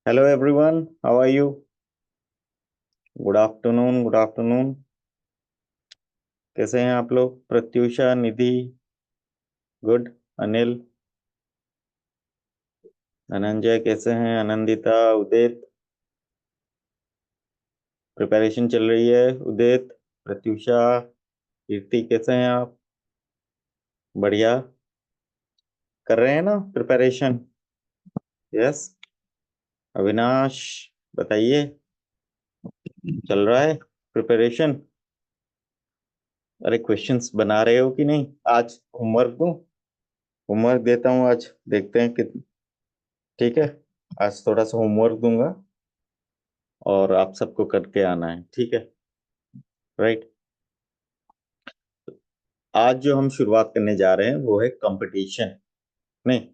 Hello everyone, how are you? Good afternoon, good afternoon. कैसे हैं आप लोग? प्रत्युषा, निधि, गुड। अनिल, धनंजय कैसे हैं? आनंदिता, उदित, प्रिपरेशन चल रही है। उदित, प्रत्युषा, कीर्ति कैसे हैं आप? बढ़िया। कर रहे हैं ना प्रिपरेशन? यस। अविनाश, बताइए, चल रहा है प्रिपरेशन? अरे क्वेश्चंस बना रहे हो कि नहीं? आज होमवर्क दूं? होमवर्क देता हूँ आज, देखते हैं कितना। ठीक है, आज थोड़ा सा होमवर्क दूंगा और आप सबको करके आना है, ठीक है? राइट। आज जो हम शुरुआत करने जा रहे हैं वो है कंपटीशन। नहीं,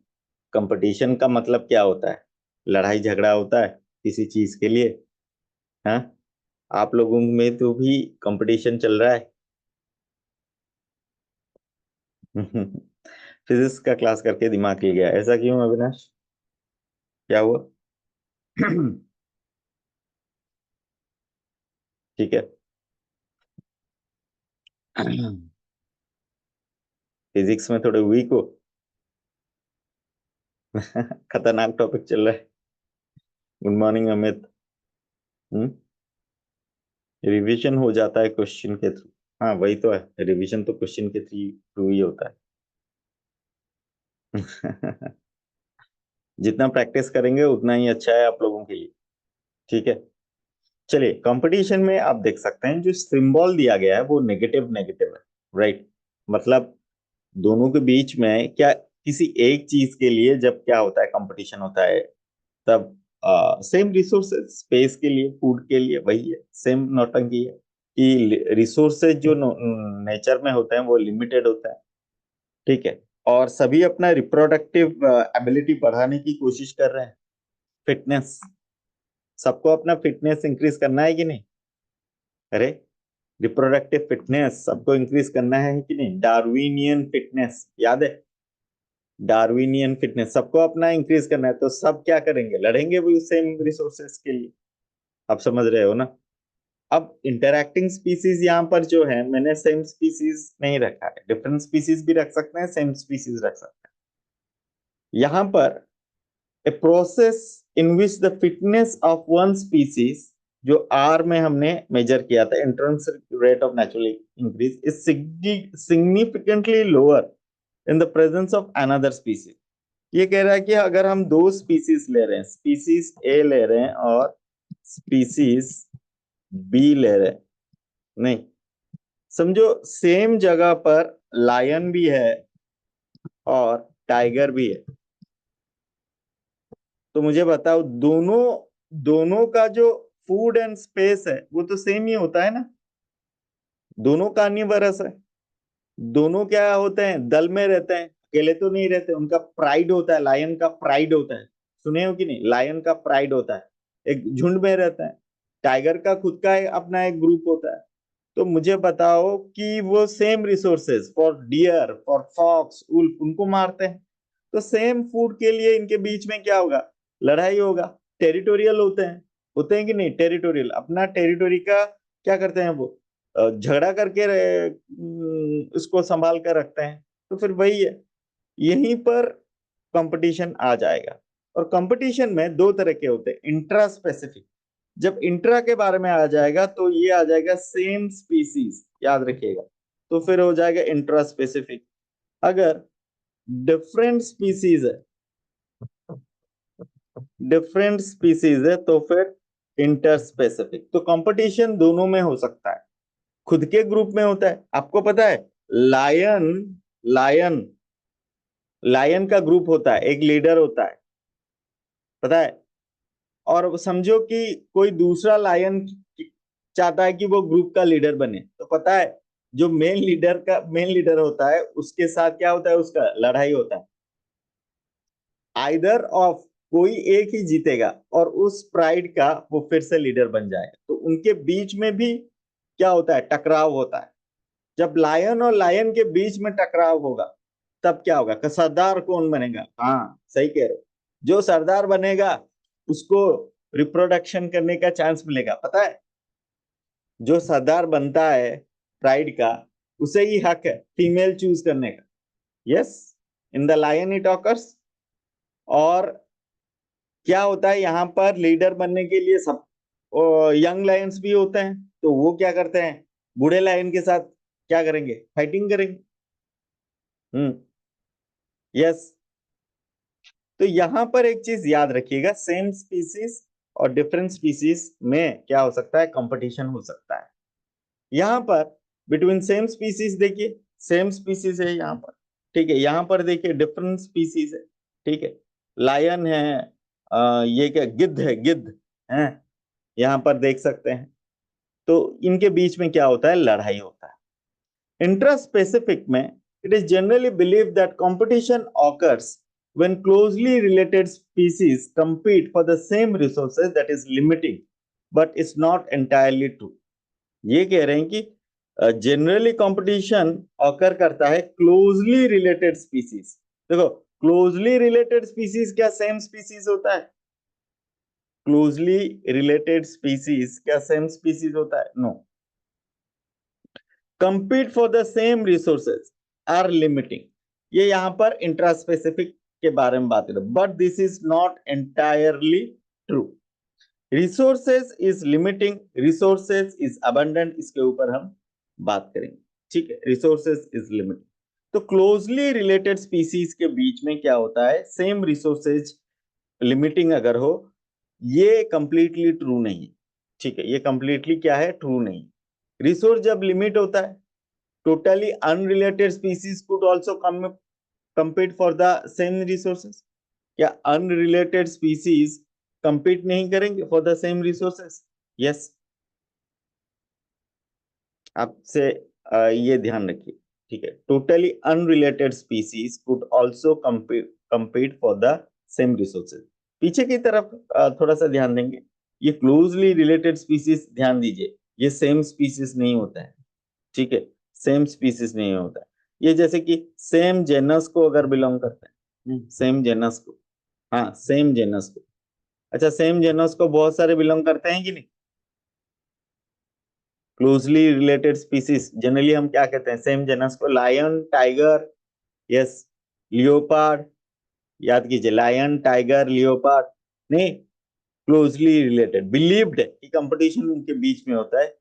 कंपटीशन का मतलब क्या होता है? लड़ाई झगड़ा होता है किसी चीज के लिए? हाँ, आप लोगों में तो भी कंपटीशन चल रहा है। फिजिक्स का क्लास करके दिमाग हिल गया, ऐसा क्यों अविनाश? क्या हुआ? ठीक है। फिजिक्स में थोड़े वीक हो? खतरनाक टॉपिक चल रहा है। Good morning Amit. Hmm. Revision हो जाता है क्वेश्चन के थ्रू। हाँ वही तो है, रिवीजन तो क्वेश्चन के थ्रू ही होता है। जितना प्रैक्टिस करेंगे उतना ही अच्छा है आप लोगों के लिए। ठीक है, चलिए। कंपटीशन में आप देख सकते हैं जो सिंबल दिया गया है वो नेगेटिव नेगेटिव है। राइट। मतलब दोनों के बीच में क्या, किसी एक चीज के लिए जब क्या होता है, कंपटीशन होता है, तब सेम रिसोर्सेज, स्पेस के लिए, फूड के लिए, वही है, सेम नौटंकी है कि रिसोर्सेज जो नेचर में होते हैं वो लिमिटेड होता है। ठीक है। और सभी अपना रिप्रोडक्टिव एबिलिटी बढ़ाने की कोशिश कर रहे हैं। फिटनेस, सबको अपना फिटनेस इंक्रीज करना है कि नहीं? अरे, रिप्रोडक्टिव फिटनेस सबको इंक्रीज करना है कि नहीं? डार्विनियन फिटनेस याद है? डार्विनियन फिटनेस सबको अपना इंक्रीज करना है, तो सब क्या करेंगे? लड़ेंगे भी सेम रिसोर्सेस के लिए। आप समझ रहे हो ना? अब इंटरैक्टिंग स्पीसीज यहाँ पर जो है, मैंने सेम स्पीसीज नहीं रखा है, डिफरेंट स्पीसीज भी रख सकते हैं, सेम स्पीसीज रख सकते हैं। यहाँ पर a process in which the fitness of one species, जो R में हमने मेजर किया था, intrinsic rate of natural increase is significantly lower in the presence of another species। ये कह रहा है कि अगर हम दो स्पीसीज ले रहे हैं, स्पीसीज ए ले रहे हैं और स्पीसीज बी ले रहे हैं, नहीं, समझो सेम जगह पर लायन भी है और टाइगर भी है, तो मुझे बताओ, दोनों दोनों का जो फूड एंड स्पेस है वो तो सेम ही होता है ना? दोनों कार्निवरस है। दोनों क्या होते हैं? दल में रहते हैं, अकेले तो नहीं रहते। उनका प्राइड होता है, लायन का प्राइड होता है। सुने हो कि नहीं? लायन का प्राइड होता है, एक झुंड में रहता है। टाइगर का खुद का अपना एक ग्रुप होता है। तो मुझे बताओ कि वो same resources for deer, for fox, wolf, उनको मारते हैं, तो सेम फूड के लिए इनके बीच में क्या होगा? लड़ाई होगा। टेरिटोरियल होते हैं कि नहीं? टेरिटोरियल, अपना टेरिटोरी का क्या करते हैं वो? झगड़ा करके उसको संभाल कर रखते हैं। तो फिर वही है, यहीं पर कंपटीशन आ जाएगा। और कंपटीशन में दो तरह के होते हैं, इंट्रा स्पेसिफिक। जब इंट्रा के बारे में आ जाएगा तो ये आ जाएगा सेम स्पीसीज, याद रखिएगा। तो फिर हो जाएगा इंट्रा स्पेसिफिक। अगर डिफरेंट स्पीसीज है, डिफरेंट स्पीसीज है तो फिर इंटर स्पेसिफिक। तो कंपटीशन दोनों में हो सकता है। खुद के ग्रुप में होता है, आपको पता है। लायन लायन लायन का ग्रुप होता है, एक लीडर होता है, पता है। और समझो कि कोई दूसरा लायन चाहता है कि वो ग्रुप का लीडर बने, तो पता है, जो मेन लीडर होता है उसके साथ क्या होता है? उसका लड़ाई होता है। आइदर ऑफ, कोई एक ही जीतेगा और उस प्राइड का वो फिर से लीडर बन जाएगा, तो उनके बीच में भी क्या होता है? टकराव होता है। जब लायन और लायन के बीच में टकराव होगा तब क्या होगा? कि सरदार कौन बनेगा? हाँ, सही कह रहे हो। जो सरदार बनेगा उसको रिप्रोडक्शन करने का चांस मिलेगा। पता है, जो सरदार बनता है प्राइड का, उसे ही हक है फीमेल चूज करने का। Yes, in the lion it occurs. और क्या होता है यहाँ पर, लीडर बनने के लिए सब यंग लायंस भी होते हैं, तो वो क्या करते हैं, बूढ़े लायन के साथ क्या करेंगे, फाइटिंग करेंगे। यस। तो यहां पर एक चीज याद रखिएगा, सेम स्पीसीज और डिफरेंट स्पीसीज में क्या हो सकता है, कंपटीशन हो सकता है। यहां पर बिटवीन सेम स्पीसीज देखिए, सेम स्पीसीज है यहाँ पर, ठीक है। यहाँ पर देखिए डिफरेंट स्पीसीज है, ठीक है। लायन है, ये क्या गिद्ध है, गिद्ध है, यहाँ पर देख सकते हैं। तो इनके बीच में क्या होता है, लड़ाई होता है। इंट्रास्पेसिफिक में it is generally believe that competition occurs when closely related species compete for the same resources, that is limiting, but it's not entirely true। ये कह रहे हैं कि जनरली कंपटीशन ऑकर करता है क्लोजली रिलेटेड स्पीसीज। देखो, closely related species क्या same species होता है? क्लोजली रिलेटेड स्पीसीज क्या सेम स्पीसीज होता है? No. compete for the same resources are limiting। ये यहां पर इंट्रास्पेसिफिक के बारे में बात कर रहे हैं, but this is not entirely true. Resources is limiting, resources is abundant, इसके ऊपर हम बात करेंगे, ठीक है। Resources is limiting. तो क्लोजली रिलेटेड स्पीसीज के बीच में क्या होता है, सेम रिसोर्सेज लिमिटिंग अगर हो, ये कंप्लीटली ट्रू नहीं है, ठीक है। ये कंप्लीटली क्या है, ट्रू नहीं। रिसोर्स जब लिमिट होता है, totally unrelated species could also compete for the same resources। क्या unrelated species compete नहीं करेंगे for the same resources? yes। आपसे ये ध्यान रखिए, ठीक है। totally unrelated species could also compete for the same resources। पीछे की तरफ थोड़ा सा ध्यान देंगे, ये क्लोजली रिलेटेड स्पीसीज, ध्यान दीजिए, ये सेम स्पीसीज नहीं होता है, ठीक है। सेम स्पीसीज नहीं होता है। ये जैसे कि सेम जेनस को अगर बिलोंग करते हैं, सेम जेनस को, हाँ सेम जेनस को, अच्छा सेम जेनस को बहुत सारे बिलोंग करते हैं कि नहीं? क्लोजली रिलेटेड स्पीसीज जनरली हम क्या कहते हैं, सेम जेनस को, लायन, टाइगर, यस, लियोपार्ड। याद कीजिए, लायन, टाइगर, लियोपार्ड। नहीं, क्लोजली रिलेटेड, बिलीव्ड है कि कंपटीशन उनके बीच में होता है,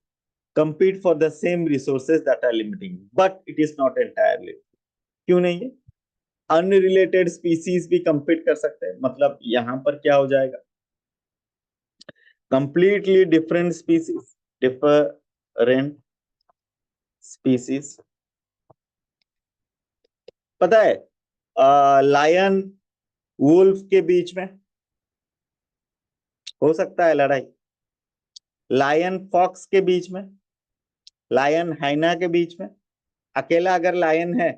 compete for the same resources that are limiting, but it is not entirely। क्यों नहीं है? अनरिलेटेड स्पीसीज भी compete कर सकते हैं, मतलब यहां पर क्या हो जाएगा, completely different species, different species. पता है, लायन वुल्फ के बीच में हो सकता है लड़ाई, लायन फॉक्स के बीच में, लायन हाइना के बीच में। अकेला अगर लायन है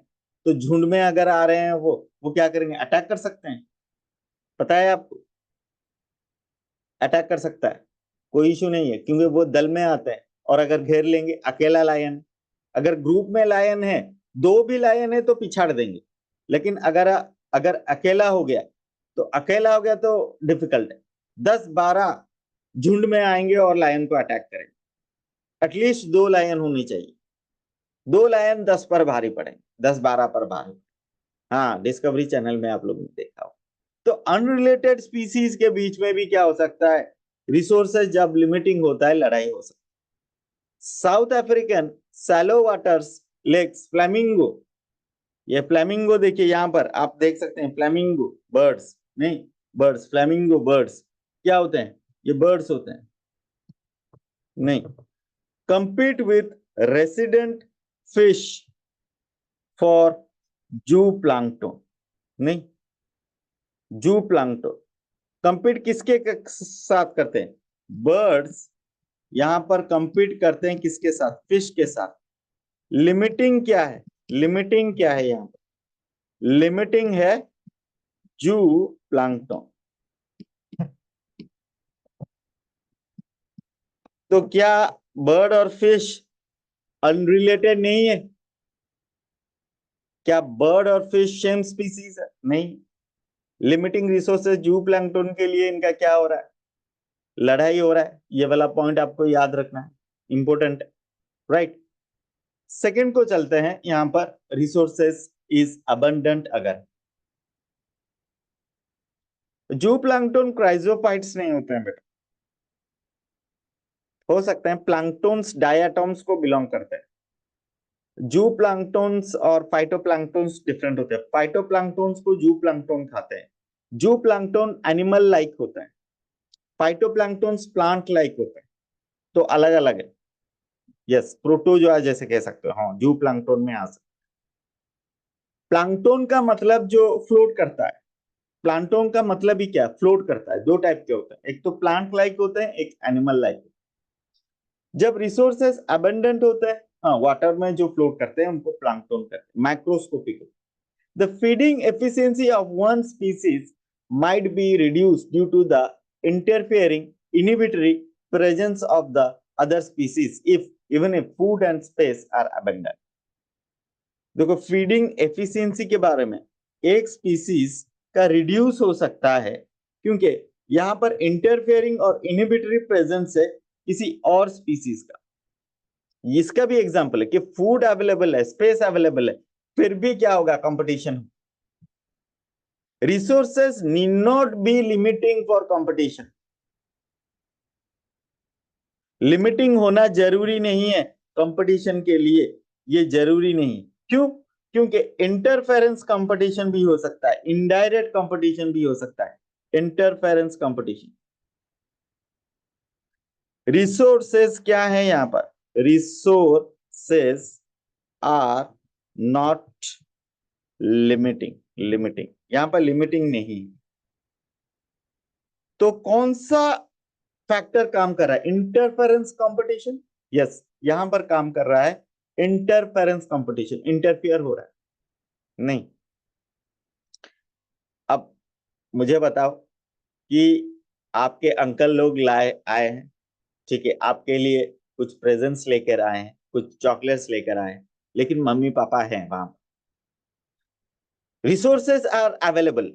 तो झुंड में अगर आ रहे हैं वो क्या करेंगे, अटैक कर सकते हैं। पता है आपको, अटैक कर सकता है, कोई इशू नहीं है, क्योंकि वो दल में आते हैं। और अगर घेर लेंगे, अकेला लायन, अगर ग्रुप में लायन है, दो भी लायन है तो पिछाड़ देंगे। लेकिन अगर अगर अकेला हो गया, तो अकेला हो गया तो डिफिकल्ट है। 10-12 झुंड में आएंगे और लायन को अटैक करेंगे। एटलीस्ट 2 लायन होनी चाहिए, 2 लायन 10 पर भारी पड़ेंगे, 10-12 पर भारी। हाँ, डिस्कवरी चैनल में आप लोगों ने देखा हो। तो अनरिलेटेड स्पीसीज के बीच में भी क्या हो सकता है, रिसोर्सेज जब लिमिटिंग होता है, लड़ाई हो सकती है। South African shallow waters lakes flamingo, ये फ्लैमिंगो देखिए, यहां पर आप देख सकते हैं फ्लैमिंगो बर्ड्स, नहीं बर्ड्स, फ्लैमिंगो बर्ड्स क्या होते हैं, ये बर्ड्स होते हैं, नहीं। compete with resident fish for जू प्लांक्टन, नहीं, जू प्लांक्टन कंपीट किसके साथ करते हैं, बर्ड्स यहां पर कंपीट करते हैं किसके साथ, फिश के साथ। लिमिटिंग क्या है, लिमिटिंग क्या है यहां पर, लिमिटिंग है जू प्लांक्टन। तो क्या बर्ड और फिश अनरिलेटेड नहीं है? क्या बर्ड और फिश सेम स्पीसीज है? नहीं। लिमिटिंग रिसोर्सेज जू प्लैंकटन के लिए इनका क्या हो रहा है, लड़ाई हो रहा है। ये वाला पॉइंट आपको याद रखना है, इंपॉर्टेंट है, राइट। सेकंड को चलते हैं, यहां पर रिसोर्सेज इज अबंडेंट अगर, जू प्लैंकटन क्राइजोफाइट्स नहीं होते हैं बेटा, हो सकते हैं प्लैंकटन्स डायटोम्स को बिलोंग करते हैं। जू प्लैंकटन्स और फाइटोप्लैंक्टन्स डिफरेंट होते हैं। फाइटोप्लैंक्टन्स को जू प्लैंकटन खाते हैं। जू प्लैंकटन एनिमल लाइक होते हैं, फाइटोप्लैंक्टन्स प्लांट लाइक होते हैं, तो अलग अलग है। यस, प्रोटोजोआ जैसे कह सकते हो, हाँ जू प्लैंकटन में आ सकते। प्लैंकटन का मतलब जो फ्लोट करता है, प्लांटोन का मतलब ही क्या, फ्लोट करता है। दो टाइप के होते हैं, एक तो प्लांट लाइक होते हैं, एक एनिमल लाइक। जब रिसोर्सेस अबंडेंट होते हैं, हाँ वाटर में जो फ्लोट करते हैं उनको प्लांटोन कहते हैं, macroscopic. The feeding efficiency of one species might be reduced due to the interfering inhibitory presence of the other species even if food and space are abundant. देखो फीडिंग एफिशिएंसी के बारे में, एक स्पीसीज का रिड्यूस हो सकता है क्योंकि यहां पर इंटरफेयरिंग और इनहिबिटरी प्रेजेंस है किसी और स्पीसीज का। इसका भी एग्जांपल है कि फूड अवेलेबल है, स्पेस अवेलेबल है, फिर भी क्या होगा, competition. Resources need not be limiting for competition. Limiting होना जरूरी नहीं है कंपटीशन के लिए, ये जरूरी नहीं। क्यों? क्योंकि इंटरफेरेंस कंपटीशन भी हो सकता है, इनडायरेक्ट कंपटीशन भी हो सकता है, इंटरफेरेंस कंपटीशन। रिसोर्सेस क्या है यहां पर, resources are not limiting, limiting यहां पर लिमिटिंग नहीं। तो कौन सा फैक्टर काम कर रहा है, इंटरफेरेंस कंपटीशन। यस, यहां पर काम कर रहा है इंटरफेरेंस कंपटीशन, इंटरफियर हो रहा है नहीं। अब मुझे बताओ कि आपके अंकल लोग लाए आए हैं, ठीक है, आपके लिए कुछ प्रेजेंट्स लेकर आए हैं, कुछ चॉकलेट्स लेकर आए हैं, लेकिन मम्मी पापा हैं वहां, रिसोर्सेस आर अवेलेबल,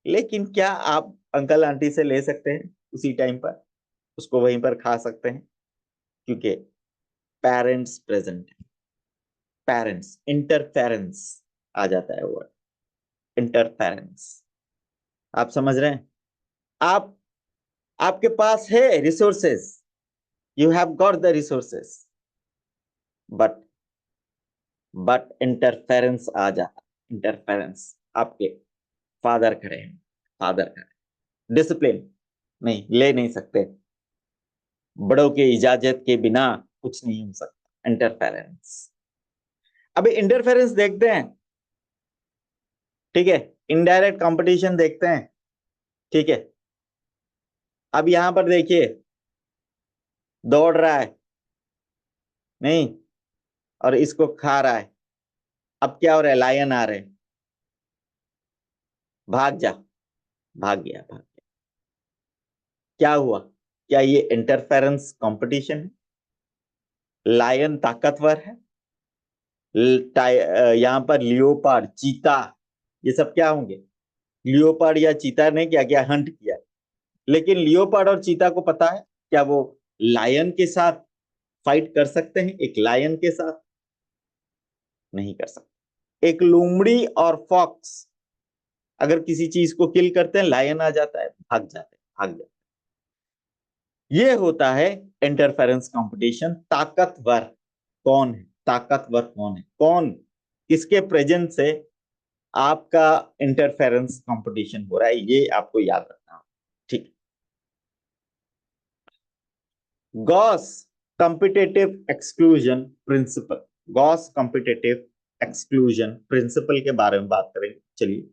लेकिन क्या आप अंकल आंटी से ले सकते हैं उसी टाइम पर, उसको वहीं पर खा सकते हैं, क्योंकि पेरेंट्स प्रेजेंट, पेरेंट्स, इंटरफेरेंस आ जाता है वर्ड, इंटरफेरेंस। आप समझ रहे हैं, आप आपके पास है resources, you have got the resources, but interference आ जाता, इंटरफेरेंस। आपके फादर खड़े हैं, फादर खड़े, डिसिप्लिन नहीं, ले नहीं सकते, बड़ों के इजाजत के बिना कुछ नहीं हो सकता, इंटरफेरेंस। अभी इंटरफेरेंस देखते हैं, ठीक है, इनडायरेक्ट कंपटीशन देखते हैं, ठीक है। अब यहां पर देखिए, दौड़ रहा है नहीं, और इसको खा रहा है। अब क्या हो रहा है, लायन आ रहे हैं, भाग जा, भाग गया, भाग गया। क्या हुआ, क्या ये इंटरफेरेंस कंपटीशन है? लायन ताकतवर है, यहां पर लियोपार्ड, चीता, ये सब क्या होंगे, लियोपार्ड या चीता ने क्या क्या हंट किया, लेकिन लियोपार्ड और चीता को पता है क्या वो लायन के साथ फाइट कर सकते हैं, एक लायन के साथ नहीं कर सकते। एक लोमड़ी और फॉक्स अगर किसी चीज को किल करते हैं, लायन आ जाता है, भाग जाते हैं, भाग जाते हैं। ये होता है इंटरफेरेंस कंपटीशन। ताकतवर कौन है, ताकतवर कौन है, कौन किसके प्रेजेंस से आपका इंटरफेरेंस कंपटीशन हो रहा है, ये आपको याद रखना, ठीक। Gause competitive exclusion principle, Gause competitive exclusion principle के बारे में बात करेंगे, चलिए।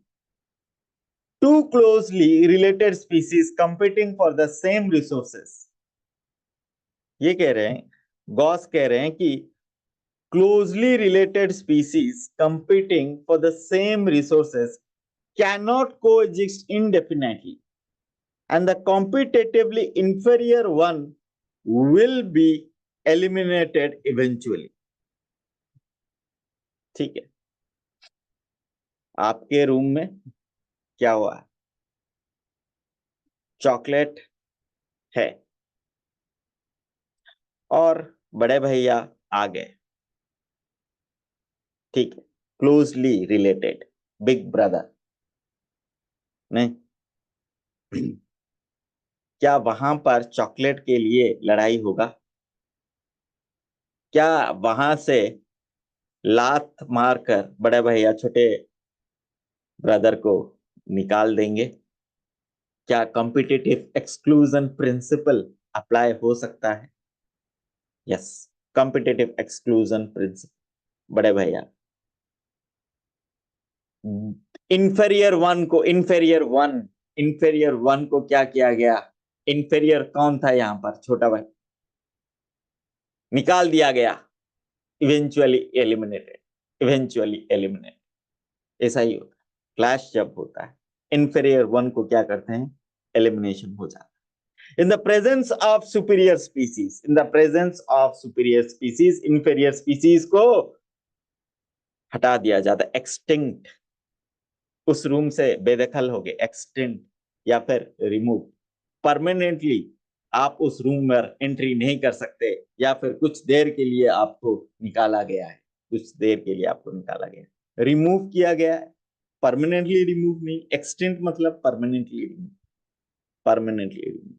Two closely related species competing for the same resources, ये कह रहे हैं, गॉस कह रहे हैं कि closely related species competing for the same resources cannot coexist indefinitely, and the competitively inferior one will be eliminated eventually. ठीक है, आपके रूम में क्या हुआ? चॉकलेट है और बड़े भैया आ गए। ठीक है, क्लोजली रिलेटेड, बिग ब्रदर। नहीं, क्या वहां पर चॉकलेट के लिए लड़ाई होगा? क्या वहां से लात मारकर बड़े भैया छोटे ब्रदर को निकाल देंगे? क्या कॉम्पिटिटिव एक्सक्लूजन प्रिंसिपल अप्लाई हो सकता है? Yes, competitive exclusion principal. बड़े भैया, इंफेरियर वन को क्या किया गया? इंफेरियर कौन था यहां पर? छोटा भाई, निकाल दिया गया। Eventually eliminated. ऐसा ही होता है, क्लैश जब होता है इंफेरियर वन को क्या करते हैं? एलिमिनेशन हो जाता है। In the presence of superior species, inferior species को हटा दिया जाता है, एक्सटिंक्ट। उस रूम से बेदखल हो गए, एक्सटिंक्ट या फिर रिमूव परमानेंटली। आप उस रूम में एंट्री नहीं कर सकते, या फिर कुछ देर के लिए आपको निकाला गया है, कुछ देर के लिए आपको निकाला गया है, रिमूव किया गया है। परमानेंटली रिमूव नहीं, एक्सटेंट मतलब परमानेंटली रिमूव। परमानेंटली रिमूव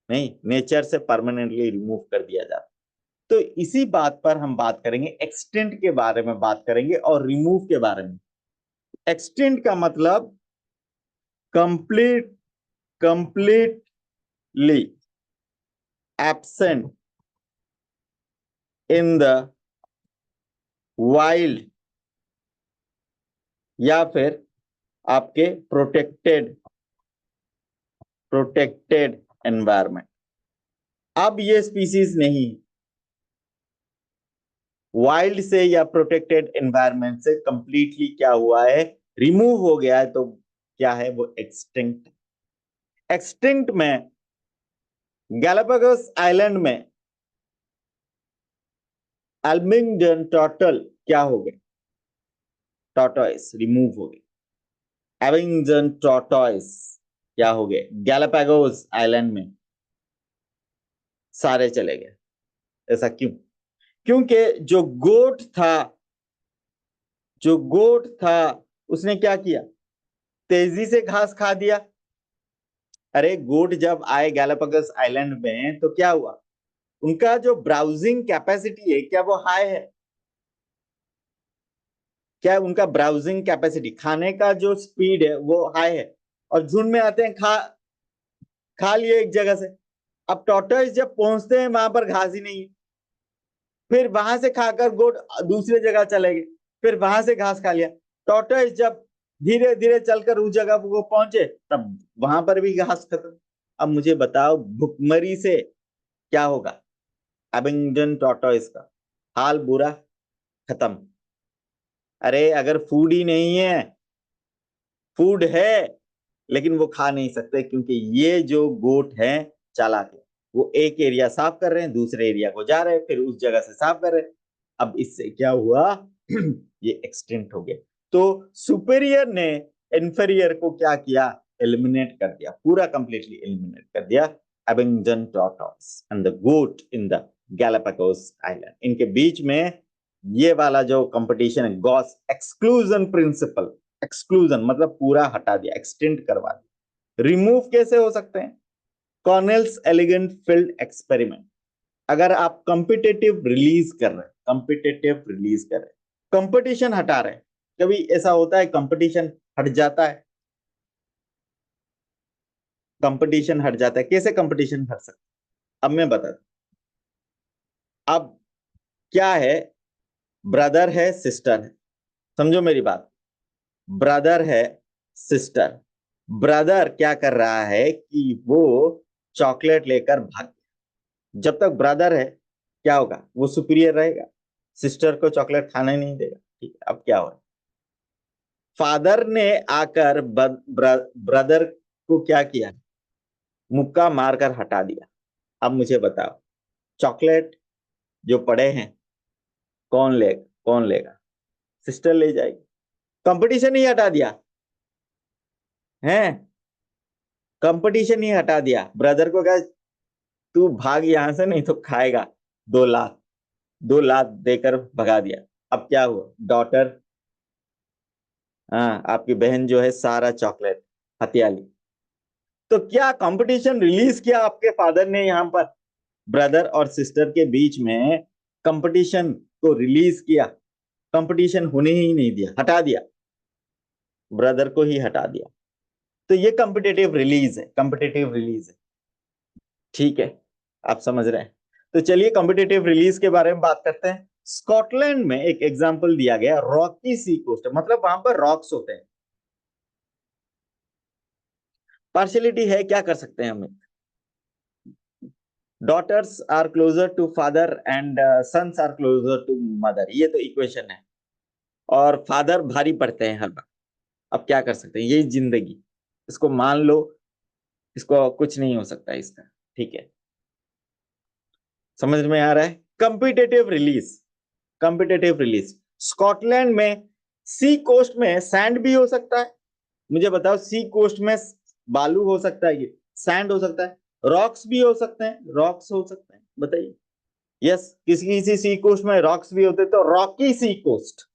नहीं, नेचर से परमानेंटली रिमूव कर दिया जाता। तो इसी बात पर हम बात करेंगे, एक्सटेंट के बारे में बात करेंगे और रिमूव के बारे में। एक्सटेंट का मतलब complete completely absent in the wild, या फिर आपके प्रोटेक्टेड एनवायरमेंट। अब ये स्पीसीज नहीं, वाइल्ड से या प्रोटेक्टेड एनवायरमेंट से कंप्लीटली क्या हुआ है? रिमूव हो गया है। तो क्या है वो? एक्सटिंक्ट। एक्सटिंक्ट में गैलापागोस आइलैंड में एल्मिंगडन टर्टल क्या हो गए? टॉर्टोइस रिमूव हो गए। एविंगडन टॉर्टोइस क्या हो गए? गैलापागोस आइलैंड में सारे चले गए। ऐसा क्यों? क्योंकि जो गोट था उसने क्या किया? तेजी से घास खा दिया। अरे, गोट जब आए गैलापागोस आइलैंड में तो क्या हुआ? उनका जो ब्राउजिंग कैपेसिटी है, क्या वो हाई है? क्या उनका ब्राउजिंग कैपेसिटी, खाने का जो स्पीड है वो हाई है? और झुंड में आते हैं, खा लिए एक जगह से। अब टॉर्टोइस जब पहुंचते हैं वहां पर घास ही नहीं है, फिर वहां से खाकर गोट दूसरे जगह चले गए, फिर वहां से घास खा लिया। टॉर्टोइस जब धीरे धीरे चलकर उस जगह को पहुंचे, तब वहां पर भी घास खत्म। अब मुझे बताओ, भुखमरी से क्या होगा? एबिंगडन टॉर्टोइस का हाल बुरा, खत्म। अरे, अगर फूड ही नहीं है, फूड है लेकिन वो खा नहीं सकते, क्योंकि ये जो गोट है चालाक है। वो एक एरिया साफ कर रहे हैं, दूसरे एरिया को जा रहे हैं, फिर उस जगह से साफ कर रहे हैं। अब इससे क्या हुआ? ये एक्सटेंट हो गया। तो सुपेरियर ने इंफीरियर को क्या किया? एलिमिनेट कर दिया, पूरा कंप्लीटली एलिमिनेट कर दिया। Abingdon tortoise and the goat in the Galapagos island, इनके बीच में ये वाला जो कंपटीशन है, गॉस एक्सक्लूजन प्रिंसिपल। एक्सक्लूजन मतलब पूरा हटा दिया, एक्सटेंड करवा दिया। रिमूव कैसे हो सकते हैं? कॉर्नेल्स एलिगेंट फील्ड एक्सपेरिमेंट। अगर आप कंपटीशन हटा रहे हैं, कभी ऐसा होता है कंपटीशन हट जाता है? कंपटीशन हट जाता है, कैसे कंपटीशन हट सकता है? अब मैं बता दूं। अब क्या है? ब्रदर है, सिस्टर है। समझो मेरी बात। ब्रदर है, सिस्टर। ब्रदर क्या कर रहा है कि वो चॉकलेट लेकर भाग गया। जब तक ब्रदर है, क्या होगा? वो सुपीरियर रहेगा, सिस्टर को चॉकलेट खाना ही नहीं देगा। ठीक है, अब क्या हो रहा है? फादर ने आकर ब्रदर को क्या किया? मुक्का मारकर हटा दिया। अब मुझे बताओ, चॉकलेट जो पड़े हैं, कौन लेगा? सिस्टर ले जाएगी। कंपटीशन ही हटा दिया। हैं, कंपटीशन ही हटा दिया, ब्रदर को कहा तू भाग यहां से नहीं तो खाएगा 2 लाख, 2 लाख देकर भगा दिया। अब क्या हुआ, डॉटर, हाँ आपकी बहन जो है सारा चॉकलेट हथियाली। तो क्या कंपटीशन रिलीज किया आपके फादर ने यहां पर, ब्रदर और सिस्टर के बीच में कंपटीशन को रिलीज किया, कंपटीशन होने ही नहीं दिया, हटा दिया, ब्रदर को ही हटा दिया। तो ये कंपिटेटिव रिलीज है, कंपिटेटिव रिलीज है, ठीक है, आप समझ रहे हैं। तो चलिए कंपिटेटिव रिलीज के बारे में बात करते हैं। स्कॉटलैंड में एक एग्जांपल दिया गया, रॉकी सी कोस्ट, मतलब वहां पर रॉक्स होते हैं। पार्शियलिटी है, क्या कर सकते हैं हमें, daughters are closer to father and sons are closer to mother, ये तो इक्वेशन है, और फादर भारी पड़ते हैं हर बार। अब क्या कर सकते हैं, यही जिंदगी, इसको मान लो, इसको कुछ नहीं हो सकता इसका, ठीक है, समझ में आ रहा है। Competitive release, competitive release, Scotland में सी कोस्ट में सैंड भी हो सकता है, मुझे बताओ, सी कोस्ट में बालू हो सकता है, ये सैंड हो सकता है, रॉक्स भी हो सकते हैं, रॉक्स हो सकते हैं, बताइए। यस, किसी किसी सी कोस्ट में रॉक्स भी होते हैं, तो रॉकी सी कोस्ट,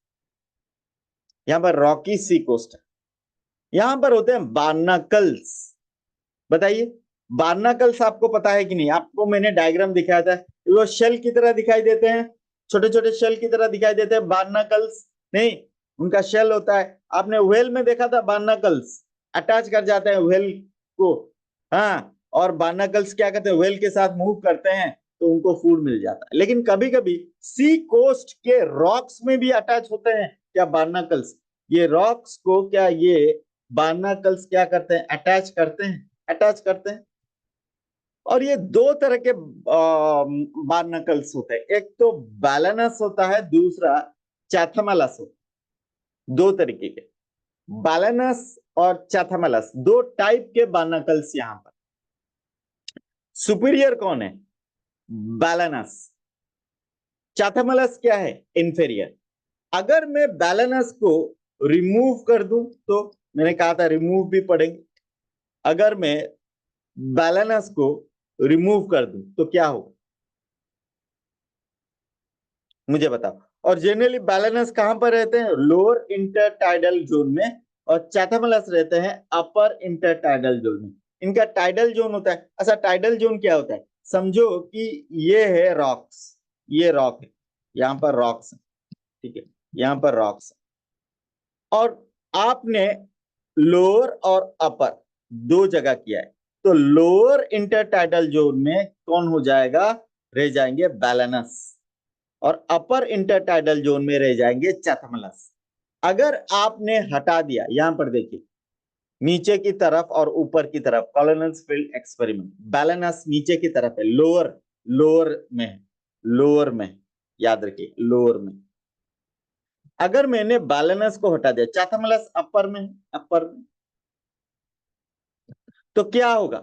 यहां पर रॉकी सी कोस्ट है। यहां पर होते हैं बार्नाकल्स, बताइए, बार्नाकल्स आपको पता है कि नहीं, आपको मैंने डायग्राम दिखाया था, वो शेल की तरह दिखाई देते हैं, छोटे छोटे शेल की तरह दिखाई देते हैं बार्नाकल्स, नहीं, उनका शेल होता है। आपने व्हेल में देखा था बार्नाकल्स अटैच कर जाते हैं व्हेल को, हाँ, और बार्नाकल्स क्या करते हैं, व्हेल के साथ मूव करते हैं तो उनको फूड मिल जाता है। लेकिन कभी कभी सी कोस्ट के रॉक्स में भी अटैच होते हैं क्या बार्नाकल्स, ये रॉक्स को क्या ये बार्नाकल्स क्या करते हैं, अटैच करते हैं, अटैच करते हैं। और ये दो तरह के बार्नाकल्स होते हैं, एक तो बैलेनस होता है, दूसरा चैथमलस होता है, दो तरीके के, बैलेनस और चैथमलस, दो टाइप के बार्नाकल्स यहां पर। सुपीरियर कौन है, बैलेनस, चैथमलस क्या है, इंफीरियर। अगर मैं बैलेनस को रिमूव कर दूं, तो मैंने कहा था रिमूव भी पड़ेंगे, अगर मैं बैलेनस को रिमूव कर दूं तो क्या होगा, मुझे बताओ। और जनरली बैलेनस कहां पर रहते हैं, लोअर इंटरटाइडल जोन में, और चैथमलस रहते हैं अपर इंटरटाइडल जोन में। इनका टाइडल जोन होता है, अच्छा टाइडल जोन क्या होता है, समझो कि ये है रॉक्स, ये रॉक है, यहां पर रॉक्स है, ठीक है, यहां पर रॉक्स है, और आपने लोअर और अपर दो जगह किया है, तो लोअर इंटरटाइडल जोन में कौन हो जाएगा, रह जाएंगे बैलेनस, और अपर इंटरटाइडल जोन में रह जाएंगे चैथमलस। अगर आपने हटा दिया, यहां पर देखिए, नीचे की तरफ और ऊपर की तरफ, कॉलोनल्स फील्ड एक्सपेरिमेंट, बैलेनस नीचे की तरफ है, लोअर, लोअर में है, लोअर में, याद रखिए लोअर में। अगर मैंने बैलेनस को हटा दिया, चैथमलस अपर में, अपर में, तो क्या होगा,